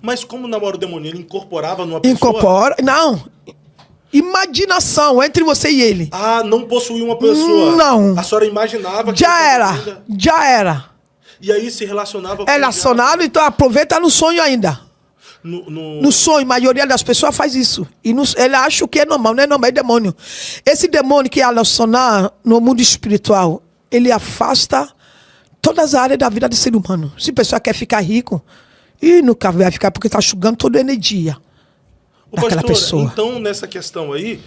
Mas como namoro demoníaco, ele incorporava numa pessoa? Incorpora. Não. Imaginação entre você e ele. Ah, não possuía uma pessoa. Não. A senhora imaginava que... Já era. Já era. E aí se relacionava com... Relacionado, então aproveita no sonho ainda. No sonho, a maioria das pessoas faz isso. E ele acha que é normal, não é normal, é demônio. Esse demônio que é relacionar no mundo espiritual, ele afasta todas as áreas da vida do ser humano. Se a pessoa quer ficar rico, e nunca vai ficar porque está sugando toda a energia daquela pessoa. Então, nessa questão aí,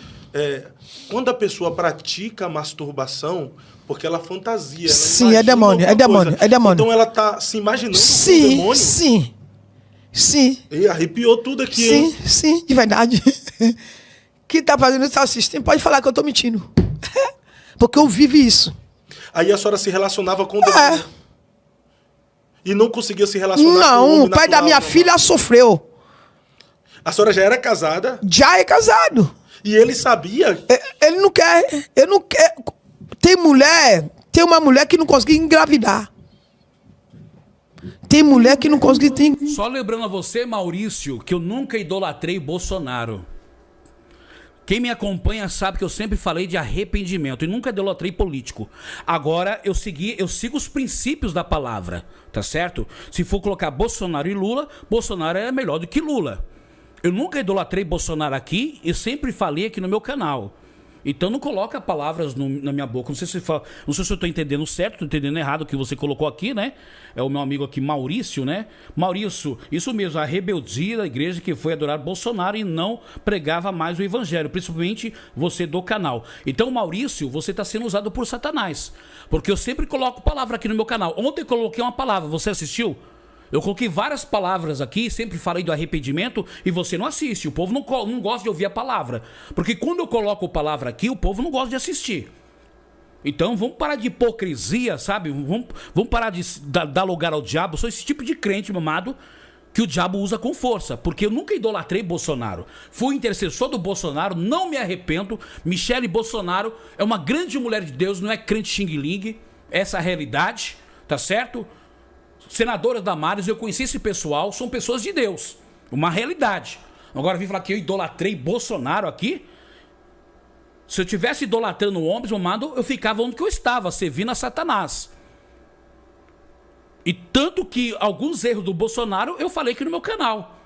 quando a pessoa pratica a masturbação, porque ela fantasia, ela sim, é demônio, é demônio, é demônio. Então ela está se imaginando sim, como demônio? Sim, sim. E arrepiou tudo aqui, sim, hein? Sim, de verdade. Quem está fazendo isso, está assistindo, pode falar que eu estou mentindo. Porque eu vivi isso. Aí a senhora se relacionava com o demônio? E não conseguia se relacionar com o Não, homem o pai da minha filha sofreu. A senhora já era casada? Já é casado. E ele sabia? Ele não quer. Ele não quer. Tem uma mulher que não conseguiu engravidar. Tem mulher que não conseguiu. Só lembrando a você, Maurício, que eu nunca idolatrei Bolsonaro. Quem me acompanha sabe que eu sempre falei de arrependimento e nunca idolatrei político. Agora eu sigo os princípios da palavra, tá certo? Se for colocar Bolsonaro e Lula, Bolsonaro é melhor do que Lula. Eu nunca idolatrei Bolsonaro aqui e sempre falei aqui no meu canal. Então não coloca palavras na minha boca. Não sei se eu estou entendendo certo, estou entendendo errado o que você colocou aqui, né? É o meu amigo aqui, Maurício, né? Maurício, isso mesmo, a rebeldia da igreja que foi adorar Bolsonaro e não pregava mais o evangelho, principalmente você do canal. Então, Maurício, você está sendo usado por Satanás. Porque eu sempre coloco palavra aqui no meu canal. Ontem eu coloquei uma palavra, você assistiu? Eu coloquei várias palavras aqui, sempre falei do arrependimento e você não assiste. O povo não gosta de ouvir a palavra. Porque quando eu coloco a palavra aqui, o povo não gosta de assistir. Então vamos parar de hipocrisia, sabe? Vamos parar de dar lugar ao diabo. Eu sou esse tipo de crente, meu amado, que o diabo usa com força. Porque eu nunca idolatrei Bolsonaro. Fui intercessor do Bolsonaro, não me arrependo. Michele Bolsonaro é uma grande mulher de Deus, não é crente xing-ling. Essa é a realidade, tá certo? Senadoras Damares, eu conheci esse pessoal, são pessoas de Deus. Uma realidade. Agora vim falar que eu idolatrei Bolsonaro aqui. Se eu tivesse idolatrando homens, amado, eu ficava onde que eu estava, servindo a Satanás. E tanto que alguns erros do Bolsonaro eu falei aqui no meu canal.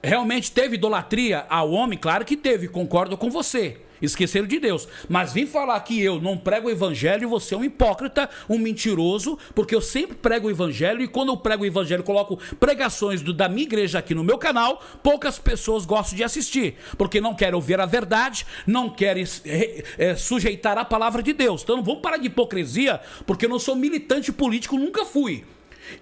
Realmente teve idolatria ao homem? Claro que teve, concordo com você. Esqueceram de Deus. Mas vim falar que eu não prego o evangelho, você é um hipócrita, um mentiroso, porque eu sempre prego o evangelho e quando eu prego o evangelho, coloco pregações da minha igreja aqui no meu canal, poucas pessoas gostam de assistir, porque não querem ouvir a verdade, não querem sujeitar a palavra de Deus. Então vamos parar de hipocrisia, porque eu não sou militante político, nunca fui.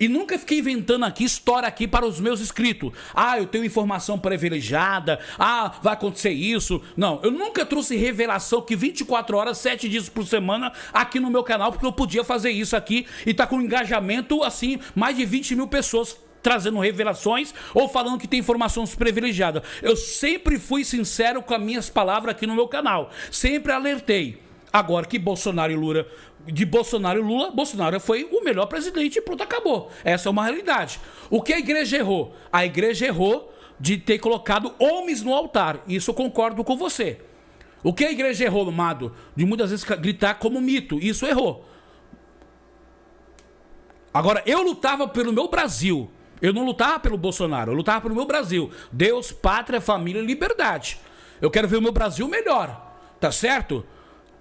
E nunca fiquei inventando aqui história aqui para os meus inscritos. Ah, eu tenho informação privilegiada. Ah, vai acontecer isso. Não, eu nunca trouxe revelação que 24 horas, 7 dias por semana aqui no meu canal, porque eu podia fazer isso aqui e tá com um engajamento assim, mais de 20 mil pessoas trazendo revelações ou falando que tem informações privilegiadas. Eu sempre fui sincero com as minhas palavras aqui no meu canal. Sempre alertei. Agora que Bolsonaro e Lula... De Bolsonaro e Lula, Bolsonaro foi o melhor presidente e pronto, acabou. Essa é uma realidade. O que a igreja errou? A igreja errou de ter colocado homens no altar. Isso eu concordo com você. O que a igreja errou, amado? De muitas vezes gritar como mito. Isso errou. Agora, eu lutava pelo meu Brasil. Eu não lutava pelo Bolsonaro, eu lutava pelo meu Brasil. Deus, pátria, família e liberdade. Eu quero ver o meu Brasil melhor. Tá certo?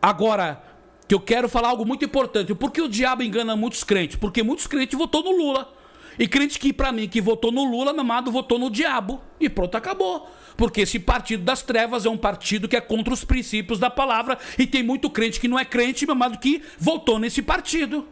Agora... que eu quero falar algo muito importante. Por que o diabo engana muitos crentes? Porque muitos crentes votou no Lula. E crente que, pra mim, que votou no Lula, meu amado, votou no diabo. E pronto, acabou. Porque esse partido das trevas é um partido que é contra os princípios da palavra. E tem muito crente que não é crente, meu amado, que votou nesse partido.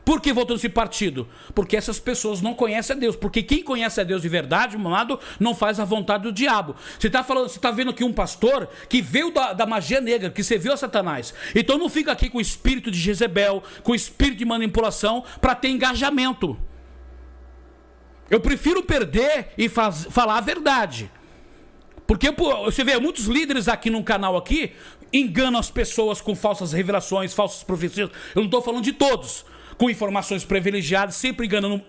Por que votou nesse partido? Porque essas pessoas não conhecem a Deus. Porque quem conhece a Deus de verdade, meu amado, não faz a vontade do diabo. Você está vendo aqui um pastor que veio da magia negra, que serviu a Satanás. Então não fica aqui com o espírito de Jezebel, com o espírito de manipulação, para ter engajamento. Eu prefiro perder e falar a verdade. Porque você vê muitos líderes aqui no canal aqui enganam as pessoas com falsas revelações, falsas profecias. Eu não estou falando de todos, com informações privilegiadas, sempre enganando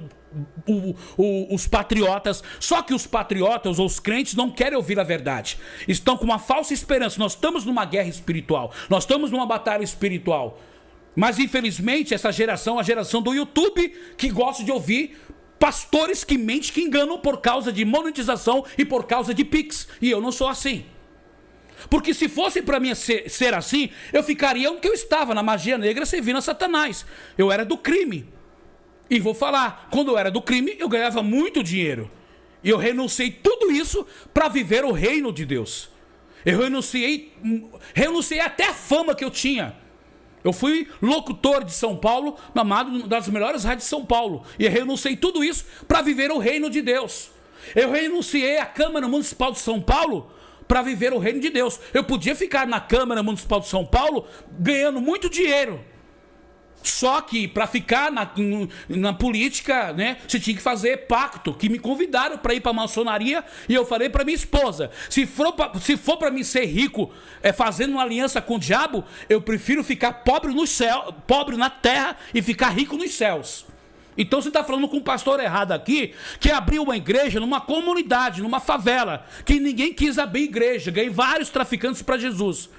os patriotas. Só que os patriotas ou os crentes não querem ouvir a verdade. Estão com uma falsa esperança. Nós estamos numa guerra espiritual. Nós estamos numa batalha espiritual. Mas infelizmente essa geração é a geração do YouTube, que gosta de ouvir pastores que mentem, que enganam por causa de monetização e por causa de Pix. E eu não sou assim. Porque se fosse para mim ser assim, eu ficaria onde eu estava, na magia negra, servindo a Satanás. Eu era do crime. E vou falar, quando eu era do crime, eu ganhava muito dinheiro. E eu renunciei tudo isso para viver o reino de Deus. Eu renunciei até a fama que eu tinha. Eu fui locutor de São Paulo, amado, uma das melhores rádios de São Paulo. E eu renunciei tudo isso para viver o reino de Deus. Eu renunciei à Câmara Municipal de São Paulo para viver o reino de Deus. Eu podia ficar na Câmara Municipal de São Paulo ganhando muito dinheiro. Só que para ficar na política, né, você tinha que fazer pacto, que me convidaram para ir para a maçonaria, e eu falei para minha esposa, se for para mim ser rico, fazendo uma aliança com o diabo, eu prefiro ficar pobre no céu, pobre na terra e ficar rico nos céus. Então você está falando com um pastor errado aqui, que abriu uma igreja numa comunidade, numa favela, que ninguém quis abrir igreja, ganhei vários traficantes para Jesus.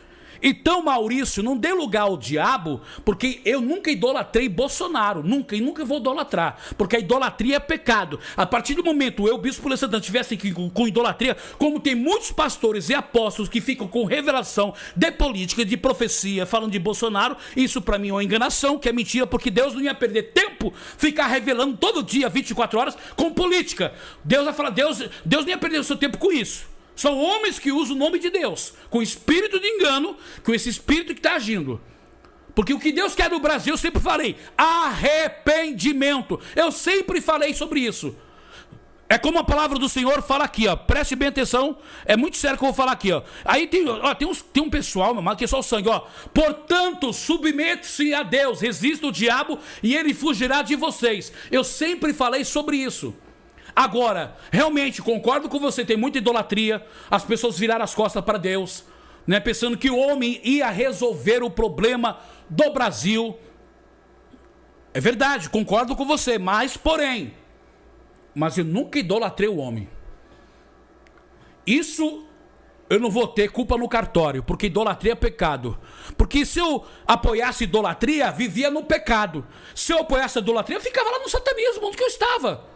Então, Maurício, não dê lugar ao diabo, porque eu nunca idolatrei Bolsonaro, nunca, e nunca vou idolatrar, porque a idolatria é pecado. A partir do momento eu, bispo Alessandro, estivesse aqui com idolatria, como tem muitos pastores e apóstolos que ficam com revelação de política, de profecia, falando de Bolsonaro, isso para mim é uma enganação, que é mentira, porque Deus não ia perder tempo ficar revelando todo dia, 24 horas, com política. Deus vai falar, Deus não ia perder o seu tempo com isso. São homens que usam o nome de Deus, com espírito de engano, com esse espírito que está agindo. Porque o que Deus quer do Brasil, eu sempre falei, arrependimento. Eu sempre falei sobre isso. É como a palavra do Senhor fala aqui, ó. Preste bem atenção, é muito sério que eu vou falar aqui, ó. Aí tem um pessoal, meu irmão, que é só o sangue, ó. Portanto, submete-se a Deus, resista o diabo e ele fugirá de vocês. Eu sempre falei sobre isso. Agora, realmente, concordo com você, tem muita idolatria, as pessoas viraram as costas para Deus, né, pensando que o homem ia resolver o problema do Brasil. É verdade, concordo com você, mas eu nunca idolatrei o homem. Isso eu não vou ter culpa no cartório, porque idolatria é pecado. Porque se eu apoiasse idolatria, vivia no pecado. Se eu apoiasse a idolatria, eu ficava lá no satanismo, onde que eu estava.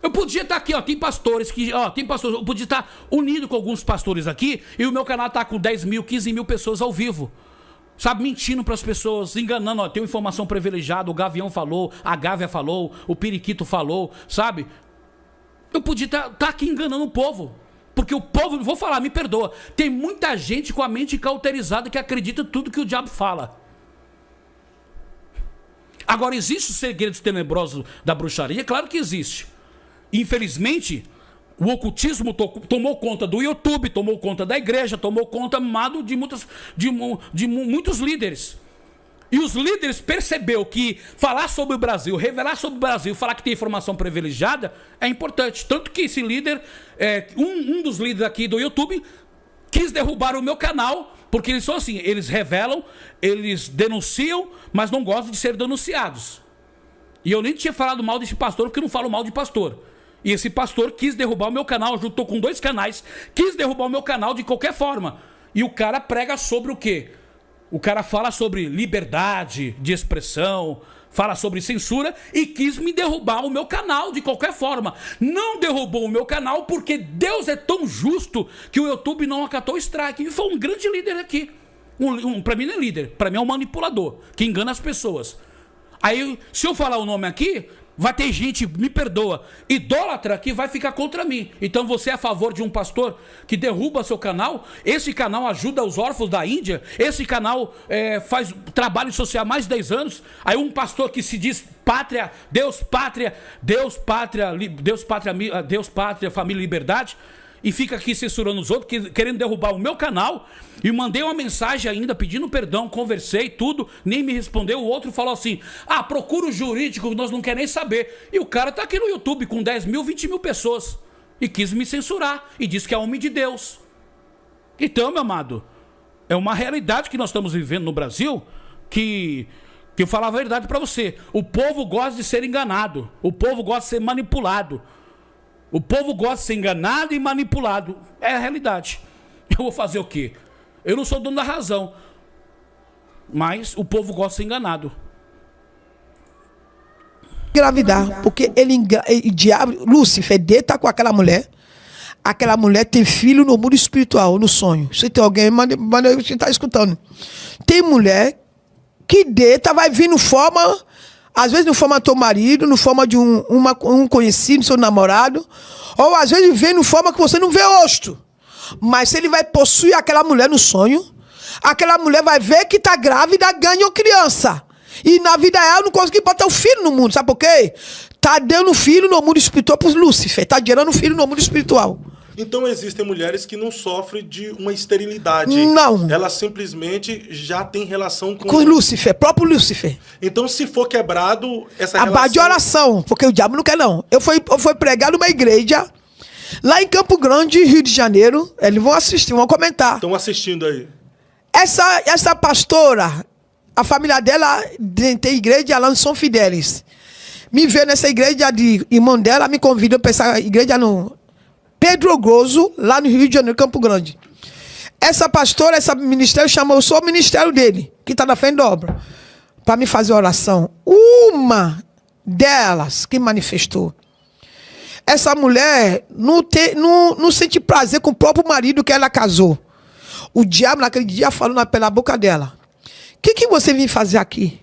Eu podia estar aqui, ó, tem pastores, eu podia estar unido com alguns pastores aqui, e o meu canal está com 10 mil, 15 mil pessoas ao vivo. Sabe, mentindo para as pessoas, enganando, ó, tem uma informação privilegiada, o Gavião falou, a Gávea falou, o Periquito falou, sabe? Eu podia estar aqui enganando o povo, porque o povo, vou falar, me perdoa, tem muita gente com a mente cauterizada que acredita em tudo que o diabo fala. Agora, existe os segredos tenebrosos da bruxaria? Claro que existe. Infelizmente, o ocultismo tomou conta do YouTube, tomou conta da igreja, tomou conta de muitos líderes. E os líderes perceberam que falar sobre o Brasil, revelar sobre o Brasil, falar que tem informação privilegiada é importante. Tanto que esse líder, um dos líderes aqui do YouTube, quis derrubar o meu canal, porque eles são assim, eles revelam, eles denunciam, mas não gostam de ser denunciados. E eu nem tinha falado mal desse pastor, porque eu não falo mal de pastor. E esse pastor quis derrubar o meu canal, juntou com 2 canais, quis derrubar o meu canal de qualquer forma. E o cara prega sobre o quê? O cara fala sobre liberdade de expressão, fala sobre censura e quis me derrubar o meu canal de qualquer forma. Não derrubou o meu canal porque Deus é tão justo que o YouTube não acatou o strike. E foi um grande líder aqui. Pra mim não é líder, pra mim é um manipulador, que engana as pessoas. Aí, se eu falar o nome aqui, Vai ter gente, me perdoa, idólatra que vai ficar contra mim. Então você é a favor de um pastor que derruba seu canal? Esse canal ajuda os órfãos da Índia? Esse canal faz trabalho social há mais de 10 anos? Aí um pastor que se diz pátria, Deus, pátria, Deus, pátria, Deus, pátria, Deus, pátria, família e liberdade, e fica aqui censurando os outros, querendo derrubar o meu canal, e mandei uma mensagem ainda pedindo perdão, conversei, tudo, nem me respondeu. O outro falou assim, procura o jurídico, nós não queremos nem saber. E o cara tá aqui no YouTube com 10 mil, 20 mil pessoas, e quis me censurar, e disse que é homem de Deus. Então, meu amado, é uma realidade que nós estamos vivendo no Brasil, que eu falo a verdade pra você, o povo gosta de ser enganado, o povo gosta de ser manipulado. O povo gosta de ser enganado e manipulado. É a realidade. Eu vou fazer o quê? Eu não sou dono da razão. Mas o povo gosta de ser enganado. Engravidar. Porque o diabo, Lúcifer, deita com aquela mulher. Aquela mulher tem filho no mundo espiritual, no sonho. Se tem alguém, manda você está escutando. Tem mulher que deita, vai vir no forma... Às vezes, no forma do teu marido, no forma de um conhecido, seu namorado. Ou, às vezes, vem no forma que você não vê o rosto. Mas se ele vai possuir aquela mulher no sonho, aquela mulher vai ver que está grávida, ganha criança. E na vida real, não consegue botar o filho no mundo. Sabe por quê? Está dando filho no mundo espiritual para Lúcifer. Está gerando filho no mundo espiritual. Então existem mulheres que não sofrem de uma esterilidade. Não. Elas simplesmente já têm relação com Lúcifer, próprio Lúcifer. Então, se for quebrado essa relação... A base de oração, porque o diabo não quer, não. Eu fui pregar numa igreja, lá em Campo Grande, Rio de Janeiro. Eles vão assistir, vão comentar. Estão assistindo aí. Essa pastora, a família dela tem igreja lá no São Fidélis. Me vê nessa igreja de irmão dela, me convidou para essa igreja no... Pedro Grosso, lá no Rio de Janeiro, Campo Grande. Essa pastora, esse ministério chamou, eu sou o ministério dele, que está na frente da obra, para me fazer oração. Uma delas que manifestou. Essa mulher não sente prazer com o próprio marido que ela casou. O diabo, naquele dia, falou pela boca dela. O que você vem fazer aqui?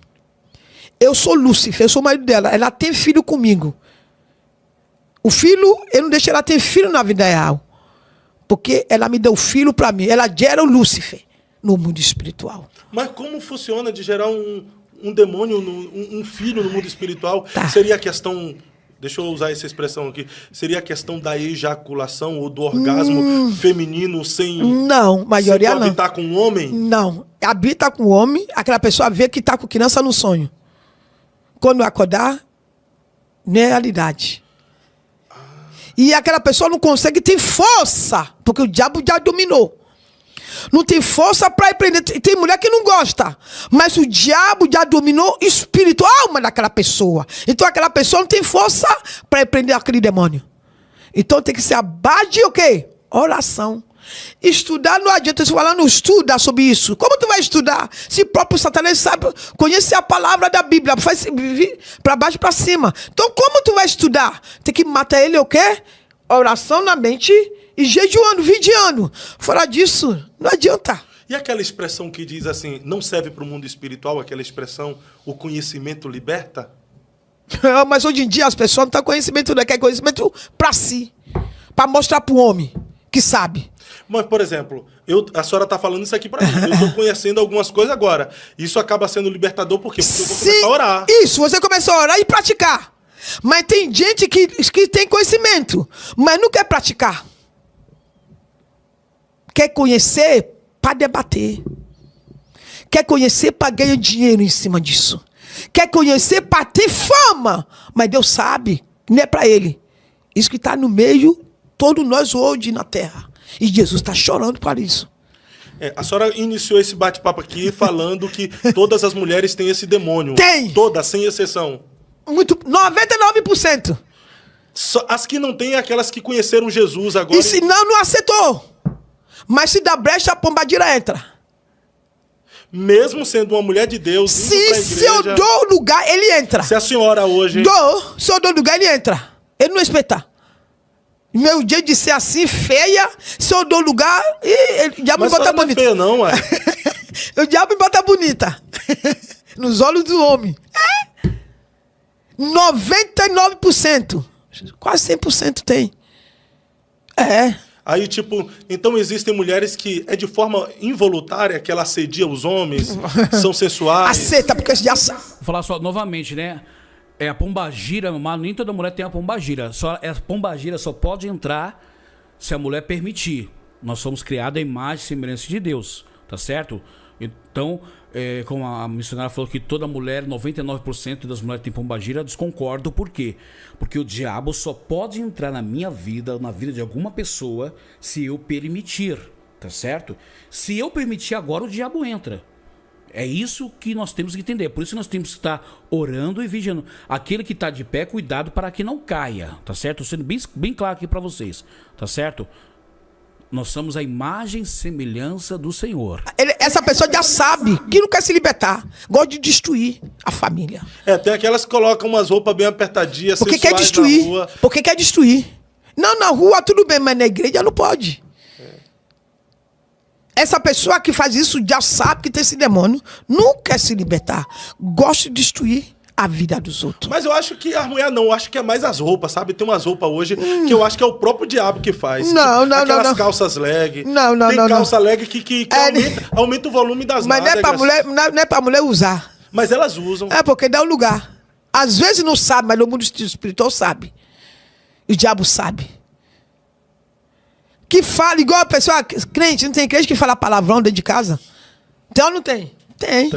Eu sou Lúcifer, eu sou o marido dela. Ela tem filho comigo. O filho, eu não deixo ela ter filho na vida real. Porque ela me deu filho para mim. Ela gera o Lúcifer no mundo espiritual. Mas como funciona de gerar um demônio, um filho no mundo espiritual? Tá. Seria a questão... Deixa eu usar essa expressão aqui. Seria a questão da ejaculação ou do orgasmo feminino sem... Não, maioria não. Sem habitar com um homem? Não. Habita com o homem, aquela pessoa vê que está com criança no sonho. Quando acordar, não é realidade. E aquela pessoa não consegue ter força, porque o diabo já dominou. Não tem força para empreender. Tem mulher que não gosta, mas o diabo já dominou o espírito, a alma daquela pessoa. Então aquela pessoa não tem força para empreender aquele demônio. Então tem que ser a base de o quê? Oração. Estudar não adianta. Se falar, não estuda sobre isso. Como tu vai estudar? Se próprio Satanás sabe, conhece a palavra da Bíblia, faz para baixo e para cima. Então como tu vai estudar? Tem que matar ele o quê? Oração na mente e jejuando, vigiando. Fora disso, não adianta. E aquela expressão que diz assim, não serve para o mundo espiritual, aquela expressão, o conhecimento liberta? Mas hoje em dia as pessoas não têm conhecimento, não querem conhecimento para si, para mostrar para o homem que sabe. Mas, por exemplo, a senhora está falando isso aqui para mim. Eu estou conhecendo algumas coisas agora. Isso acaba sendo libertador por quê? Porque eu vou começar a orar. Isso, você começa a orar e praticar. Mas tem gente que tem conhecimento, mas não quer praticar. Quer conhecer para debater. Quer conhecer para ganhar dinheiro em cima disso. Quer conhecer para ter fama. Mas Deus sabe, não é para ele. Isso que está no meio, todos nós hoje na terra. E Jesus está chorando por isso. A senhora iniciou esse bate-papo aqui falando que todas as mulheres têm esse demônio. Tem! Todas, sem exceção. 99%. As que não têm, aquelas que conheceram Jesus agora. E se não aceitou. Mas se dá brecha, a pombagira entra. Mesmo sendo uma mulher de Deus, se eu dou lugar, ele entra. Se a senhora hoje... Se eu dou lugar, ele entra. Ele não respeita. Meu dia de ser assim, feia, se eu dou lugar, o diabo me bota bonita. Não é feia, não, ué. O diabo me bota bonita. Nos olhos do homem. 99%. Quase 100% tem. É. Aí, tipo, então existem mulheres que é de forma involuntária que ela assedia os homens, são sensuais. Aceita, porque já sabe. Vou falar só novamente, né? É a pombagira, mas nem toda mulher tem a pombagira. A pombagira só pode entrar se a mulher permitir. Nós somos criados à imagem e semelhança de Deus, tá certo? Então, como a missionária falou que toda mulher, 99% das mulheres têm pombagira, eu desconcordo. Por quê? Porque o diabo só pode entrar na minha vida, na vida de alguma pessoa, se eu permitir, tá certo? Se eu permitir agora, o diabo entra. É isso que nós temos que entender. Por isso nós temos que estar orando e vigiando. Aquele que está de pé, cuidado para que não caia, tá certo? Estou sendo bem claro aqui para vocês, tá certo? Nós somos a imagem e semelhança do Senhor. Essa pessoa já sabe que não quer se libertar. Gosta de destruir a família. Tem aquelas que colocam umas roupas bem apertadinhas, porque quer destruir. Porque quer destruir. Não, na rua tudo bem, mas na igreja não pode. Essa pessoa que faz isso já sabe que tem esse demônio, não quer se libertar, gosta de destruir a vida dos outros. Mas eu acho que a mulher não, eu acho que é mais as roupas, sabe? Tem umas roupas hoje que eu acho que é o próprio diabo que faz. Não, não, aquelas não. calças leg. Não. Tem calça leg que aumenta o volume das mas nádegas. Não é pra mulher usar. Mas elas usam. É porque dá um lugar. Às vezes não sabe, mas no mundo espiritual sabe. O diabo sabe. Que fala igual a pessoa crente, não tem crente que fala palavrão dentro de casa? Tem ou não tem? Tem.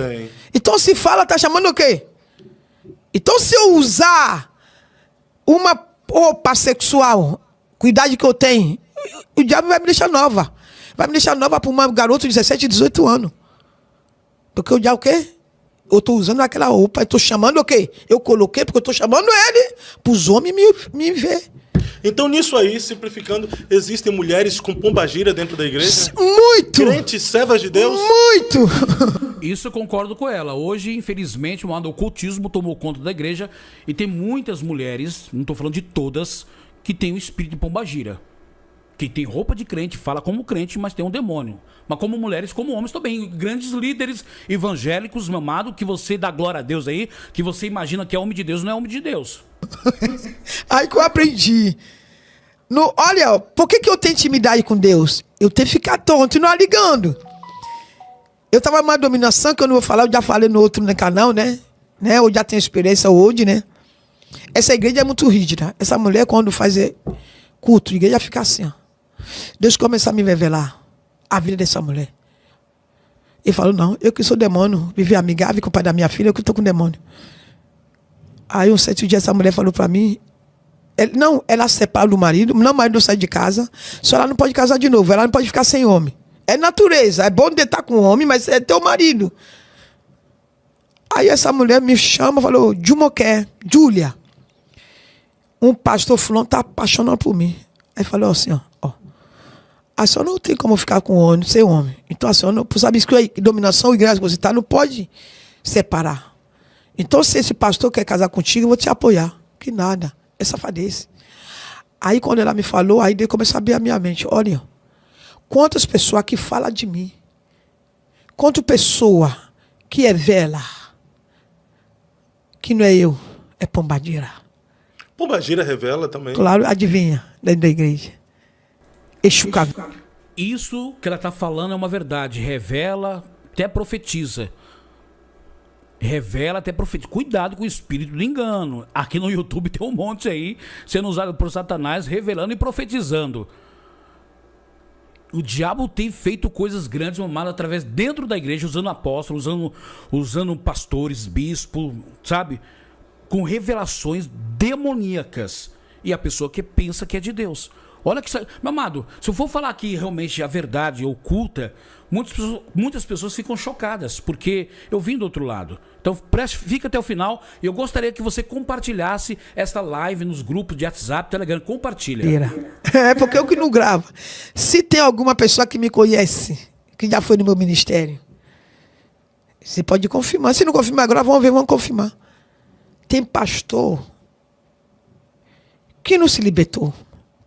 Então se fala, tá chamando o quê? Então se eu usar uma roupa sexual, com a idade que eu tenho, o diabo vai me deixar nova. Vai me deixar nova para uma garota de 17, 18 anos. Porque o diabo o quê? Eu tô usando aquela roupa, eu tô chamando o quê? Eu coloquei porque eu tô chamando ele para os homens me ver. Então, nisso aí, simplificando, existem mulheres com pombagira dentro da igreja? Muito! Crentes, servas de Deus? Muito! Isso eu concordo com ela. Hoje, infelizmente, o ocultismo tomou conta da igreja e tem muitas mulheres, não estou falando de todas, que têm o espírito de pombagira. Que tem roupa de crente, fala como crente, mas tem um demônio. Mas como mulheres, como homens também. Grandes líderes evangélicos, mamado, que você dá glória a Deus aí, que você imagina que é homem de Deus, não é homem de Deus. Aí que eu aprendi. Olha, por que eu tenho intimidade com Deus? Eu tenho que ficar tonto e não ligando. Eu estava numa dominação, que eu não vou falar, eu já falei no outro canal, né? Eu já tenho experiência hoje, né? Essa igreja é muito rígida. Essa mulher, quando faz culto, a igreja fica assim, ó. Deus começa a me revelar a vida dessa mulher. Ele falou, não, eu que sou demônio, vivi amigável com o pai da minha filha, eu que estou com demônio. Aí um certo dia essa mulher falou para mim, ela separa do marido, não, o marido não sai de casa, só ela não pode casar de novo, ela não pode ficar sem homem. É natureza, é bom de estar com homem, mas é teu marido. Aí essa mulher me chama e falou, Júlia, um pastor fulano está apaixonado por mim. Aí falou assim, ó, a senhora não tem como ficar com homem, sem homem. Então a senhora não sabe isso que dominação e igreja que você está, não pode separar. Então se esse pastor quer casar contigo, eu vou te apoiar. Que nada, é safadeza. Aí quando ela me falou, aí Deus começou a abrir a minha mente. Olha, quantas pessoas que falam de mim, quantas pessoas que é vela, que não é eu, é pombagira. Pombagira revela também. Claro, adivinha, dentro da igreja. Isso que ela está falando é uma verdade. Revela, até profetiza. Revela, até profetiza. Cuidado com o espírito do engano. Aqui no YouTube tem um monte aí sendo usado por Satanás, revelando e profetizando. O diabo tem feito coisas grandes, mamado, através dentro da igreja, usando apóstolos, usando pastores, bispos, sabe? Com revelações demoníacas. E a pessoa que pensa que é de Deus. Olha que... Meu amado, se eu for falar aqui realmente a verdade oculta, muitas pessoas ficam chocadas, porque eu vim do outro lado. Então, fica até o final. E eu gostaria que você compartilhasse esta live nos grupos de WhatsApp, Telegram. Compartilha. É porque eu que não gravo. Se tem alguma pessoa que me conhece, que já foi no meu ministério, você pode confirmar. Se não confirmar agora, vamos confirmar. Tem pastor que não se libertou.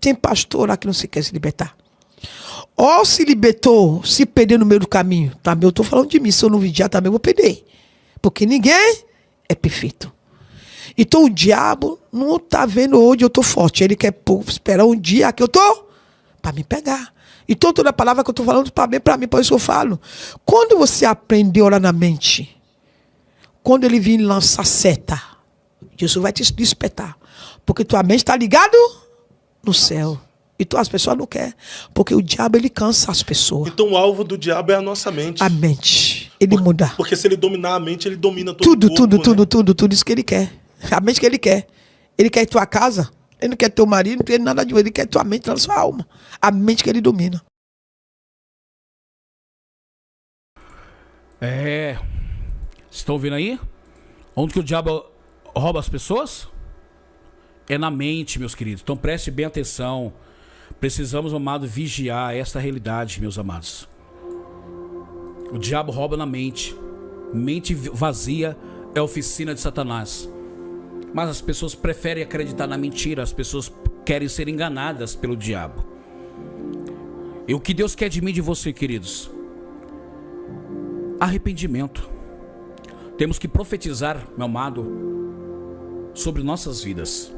Tem pastor lá que não se quer se libertar. Ou se libertou, se perder no meio do caminho. Também eu estou falando de mim. Se eu não vigiar, também eu vou perder. Porque ninguém é perfeito. Então o diabo não está vendo onde eu estou forte. Ele quer esperar um dia que eu estou para me pegar. Então toda a palavra que eu estou falando para mim, por isso que eu falo. Quando você aprender a orar na mente, quando ele vir lançar seta, Jesus vai te despertar. Porque tua mente está ligada no céu. Então as pessoas não querem. Porque o diabo, ele cansa as pessoas. Então o alvo do diabo é a nossa mente. A mente. Ele muda. Porque se ele dominar a mente, ele domina todo o corpo, tudo isso que ele quer. A mente que ele quer. Ele quer tua casa. Ele não quer teu marido, não quer nada de você. Ele quer tua mente, na sua alma. A mente que ele domina. Estão ouvindo aí? Onde que o diabo rouba as pessoas? É na mente, meus queridos. Então preste bem atenção. Precisamos, amado, vigiar esta realidade, meus amados. O diabo rouba na mente. Mente vazia é a oficina de Satanás. Mas as pessoas preferem acreditar na mentira. As pessoas querem ser enganadas pelo diabo. E o que Deus quer de mim e de você, queridos? Arrependimento. Temos que profetizar, meu amado, sobre nossas vidas.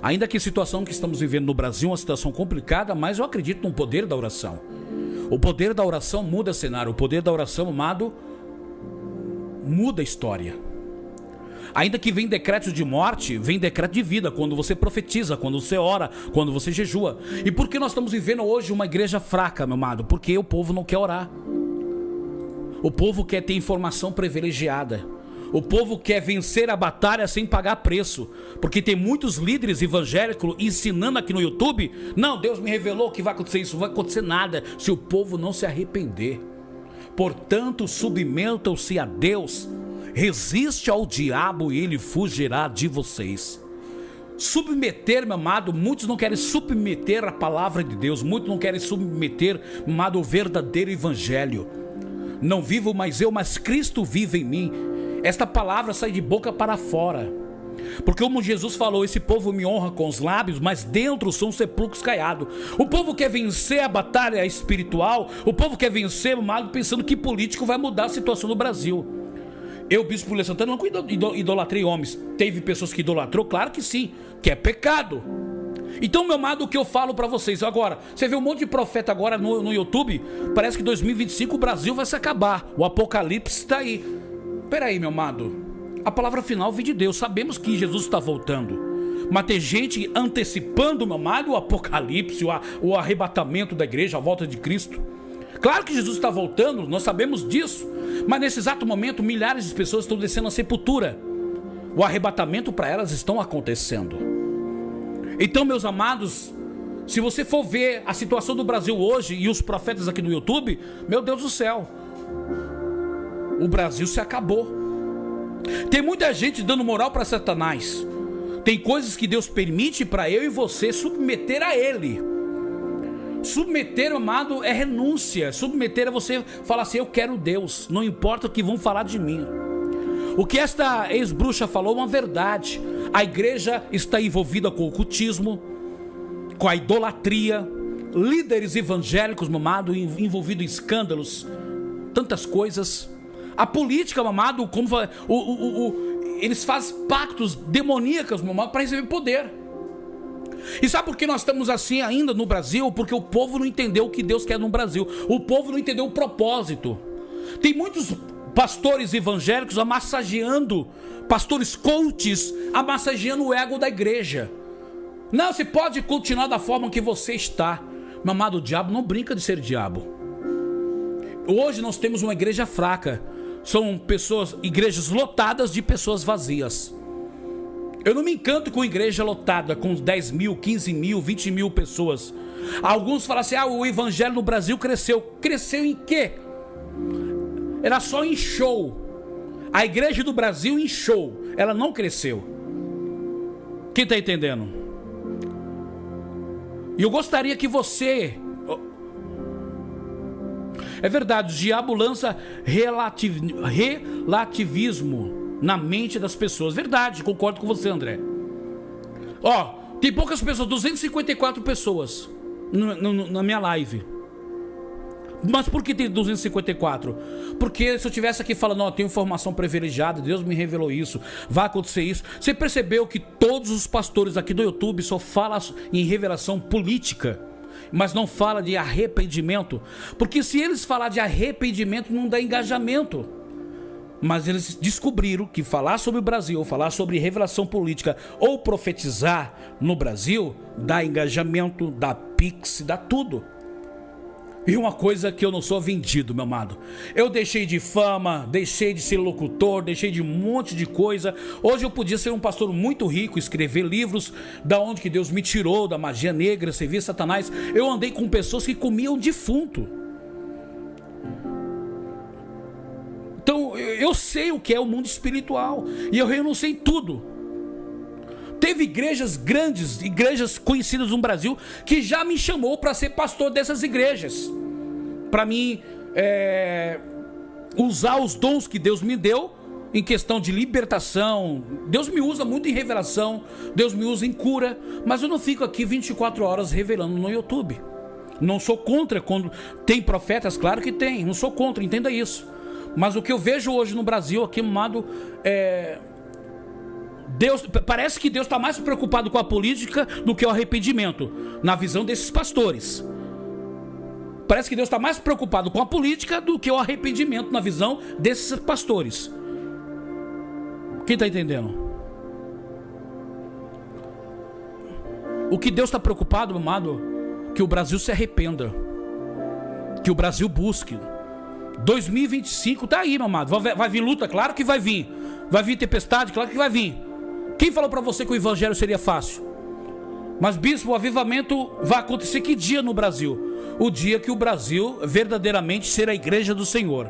Ainda que a situação que estamos vivendo no Brasil é uma situação complicada, mas eu acredito no poder da oração. O poder da oração muda cenário. O poder da oração, amado, muda a história. Ainda que vem decretos de morte, vem decreto de vida. Quando você profetiza, quando você ora, quando você jejua. E por que nós estamos vivendo hoje uma igreja fraca, meu amado? Porque o povo não quer orar. O povo quer ter informação privilegiada. O povo quer vencer a batalha sem pagar preço. Porque tem muitos líderes evangélicos ensinando aqui no YouTube. Não, Deus me revelou que vai acontecer isso. Não vai acontecer nada se o povo não se arrepender. Portanto, submetam-se a Deus. Resiste ao diabo e ele fugirá de vocês. Submeter, meu amado, muitos não querem submeter a palavra de Deus. Muitos não querem submeter, meu amado, o verdadeiro evangelho. Não vivo mais eu, mas Cristo vive em mim. Esta palavra sai de boca para fora. Porque como Jesus falou, esse povo me honra com os lábios, mas dentro são sepulcros caiados. O povo quer vencer a batalha espiritual. O povo quer vencer, meu amado, pensando que político vai mudar a situação do Brasil. Eu, Bispo William Santana, não idolatrei homens. Teve pessoas que idolatrou? Claro que sim, que é pecado. Então, meu amado, o que eu falo pra vocês agora? Você vê um monte de profeta agora no YouTube. Parece que 2025 o Brasil vai se acabar. O apocalipse está aí. Peraí, meu amado. A palavra final vem de Deus. Sabemos que Jesus está voltando. Mas tem gente antecipando, meu amado, o apocalipse, o arrebatamento da igreja, a volta de Cristo. Claro que Jesus está voltando, nós sabemos disso. Mas nesse exato momento, milhares de pessoas estão descendo à sepultura. O arrebatamento para elas estão acontecendo. Então, meus amados, se você for ver a situação do Brasil hoje e os profetas aqui no YouTube, meu Deus do céu, o Brasil se acabou. Tem muita gente dando moral para Satanás. Tem coisas que Deus permite para eu e você submeter a ele. Submeter, amado, é renúncia. Submeter é você falar assim: eu quero Deus, não importa o que vão falar de mim. O que esta ex-bruxa falou é uma verdade. A igreja está envolvida com o ocultismo, com a idolatria, líderes evangélicos, mamado, envolvidos em escândalos, tantas coisas. A política, mamado, como eles fazem pactos demoníacos, mamado, para receber poder. E sabe por que nós estamos assim ainda no Brasil? Porque o povo não entendeu o que Deus quer no Brasil. O povo não entendeu o propósito. Tem muitos pastores evangélicos amassageando, pastores coaches amassageando o ego da igreja. Não, você pode continuar da forma que você está. Meu amado, o diabo não brinca de ser diabo. Hoje nós temos uma igreja fraca. São igrejas lotadas de pessoas vazias. Eu não me encanto com igreja lotada, com 10 mil, 15 mil, 20 mil pessoas. Alguns falam assim: o evangelho no Brasil cresceu. Cresceu em quê? Era só em show. A igreja do Brasil em show. Ela não cresceu. Quem está entendendo? E eu gostaria que você... É verdade, o diabo lança relativismo na mente das pessoas. Verdade, concordo com você, André. Tem poucas pessoas, 254 pessoas na minha live. Mas por que tem 254? Porque se eu tivesse aqui falando, eu tenho informação privilegiada, Deus me revelou isso, vai acontecer isso. Você percebeu que todos os pastores aqui do YouTube só falam em revelação política, mas não fala de arrependimento? Porque se eles falar de arrependimento, não dá engajamento. Mas eles descobriram que falar sobre o Brasil, falar sobre revelação política ou profetizar no Brasil, dá engajamento, dá pix, dá tudo. E uma coisa que eu não sou vendido, meu amado. Eu deixei de fama, deixei de ser locutor, deixei de um monte de coisa. Hoje eu podia ser um pastor muito rico, escrever livros da onde que Deus me tirou, da magia negra, servir Satanás. Eu andei com pessoas que comiam defunto. Então eu sei o que é o mundo espiritual e eu renunciei tudo. Teve igrejas grandes, igrejas conhecidas no Brasil, que já me chamou para ser pastor dessas igrejas, para mim usar os dons que Deus me deu em questão de libertação. Deus me usa muito em revelação, Deus me usa em cura, mas eu não fico aqui 24 horas revelando no YouTube. Não sou contra quando tem profetas, claro que tem, não sou contra, entenda isso. Mas o que eu vejo hoje no Brasil, aqui, amado, parece que Deus está mais preocupado com a política do que o arrependimento, na visão desses pastores. Parece que Deus está mais preocupado com a política do que o arrependimento, na visão desses pastores. Quem está entendendo? O que Deus está preocupado, amado, que o Brasil se arrependa, que o Brasil busque. 2025 tá aí, meu amado. Vai vir luta? Claro que vai vir. Vai vir tempestade? Claro que vai vir. Quem falou pra você que o evangelho seria fácil? Mas, bispo, o avivamento vai acontecer que dia no Brasil? O dia que o Brasil verdadeiramente ser a igreja do Senhor.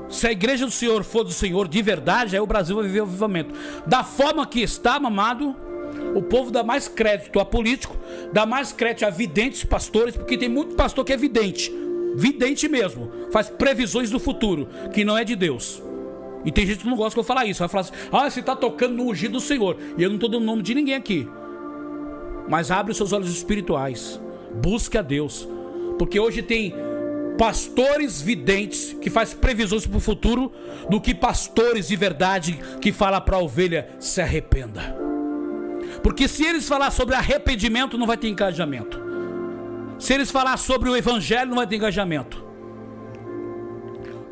Se a igreja do Senhor for do Senhor de verdade, aí o Brasil vai viver o avivamento. Da forma que está, amado, o povo dá mais crédito a político, dá mais crédito a videntes, pastores, porque tem muito pastor que é vidente. Vidente mesmo, faz previsões do futuro, que não é de Deus. E tem gente que não gosta que eu falar isso. Vai falar assim, você está tocando no ungido do Senhor. E eu não estou dando nome de ninguém aqui. Mas abre os seus olhos espirituais, busque a Deus, porque hoje tem pastores videntes que faz previsões para o futuro, do que pastores de verdade que falam para a ovelha, se arrependa. Porque se eles falar sobre arrependimento, não vai ter engajamento. Se eles falar sobre o evangelho, não vai ter engajamento.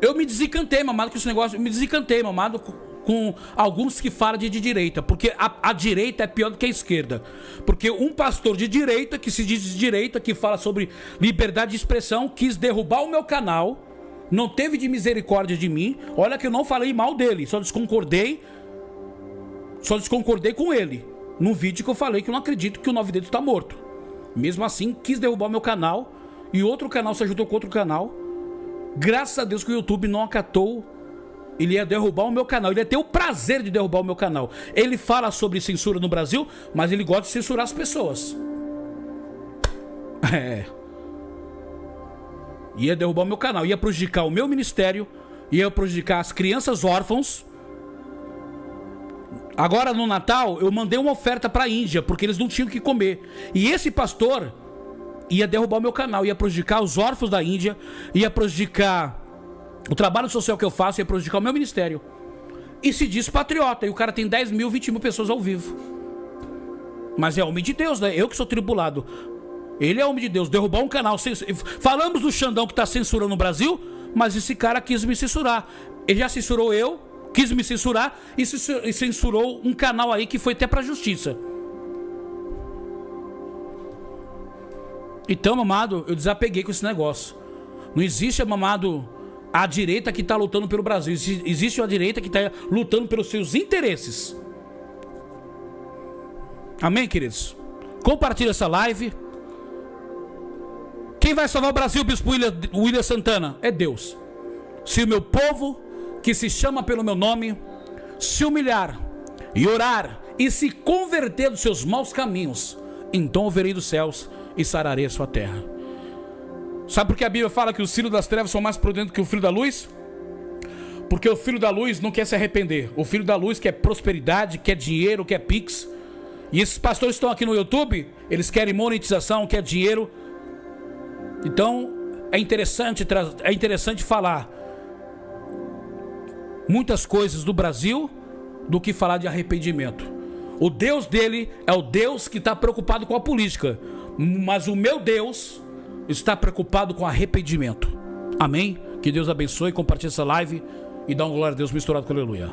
Eu me desencantei, meu amado, com esse negócio. Eu me desencantei, meu amado, com alguns que falam de direita. Porque a direita é pior do que a esquerda. Porque um pastor de direita, que se diz de direita, que fala sobre liberdade de expressão, quis derrubar o meu canal, não teve de misericórdia de mim. Olha que eu não falei mal dele, só desconcordei com ele. Num vídeo que eu falei que eu não acredito que o 9 Dedos está morto. Mesmo assim, quis derrubar o meu canal, e outro canal se ajudou com outro canal. Graças a Deus que o YouTube não acatou. Ele ia derrubar o meu canal, ele ia ter o prazer de derrubar o meu canal. Ele fala sobre censura no Brasil, mas ele gosta de censurar as pessoas. Ia derrubar o meu canal, ia prejudicar o meu ministério, ia prejudicar as crianças órfãos. Agora no Natal eu mandei uma oferta para a Índia, porque eles não tinham o que comer. E esse pastor ia derrubar o meu canal, ia prejudicar os órfãos da Índia, ia prejudicar o trabalho social que eu faço, ia prejudicar o meu ministério. E se diz patriota, e o cara tem 10 mil, 20 mil pessoas ao vivo. Mas é homem de Deus, né? Eu que sou tribulado. Ele é homem de Deus, derrubar um canal. Falamos do Xandão que está censurando no Brasil, mas esse cara quis me censurar. Ele já censurou eu, quis me censurar e censurou um canal aí que foi até pra justiça. Então, mamado, eu desapeguei com esse negócio. Não existe, mamado, a direita que tá lutando pelo Brasil. Existe a direita que tá lutando pelos seus interesses. Amém, queridos? Compartilha essa live. Quem vai salvar o Brasil, Bispo William Santana? É Deus. Se o meu povo, que se chama pelo meu nome, se humilhar e orar e se converter dos seus maus caminhos, então eu verei dos céus e sararei a sua terra. Sabe por que a Bíblia fala que os filhos das trevas são mais prudentes que o filho da luz? Porque o filho da luz não quer se arrepender. O filho da luz quer prosperidade, quer dinheiro, quer pix. E esses pastores que estão aqui no YouTube, eles querem monetização, quer dinheiro. Então, é interessante falar muitas coisas do Brasil do que falar de arrependimento. O Deus dele é o Deus que está preocupado com a política, mas o meu Deus está preocupado com arrependimento. Amém? Que Deus abençoe, compartilhe essa live e dá uma glória a Deus misturado com aleluia.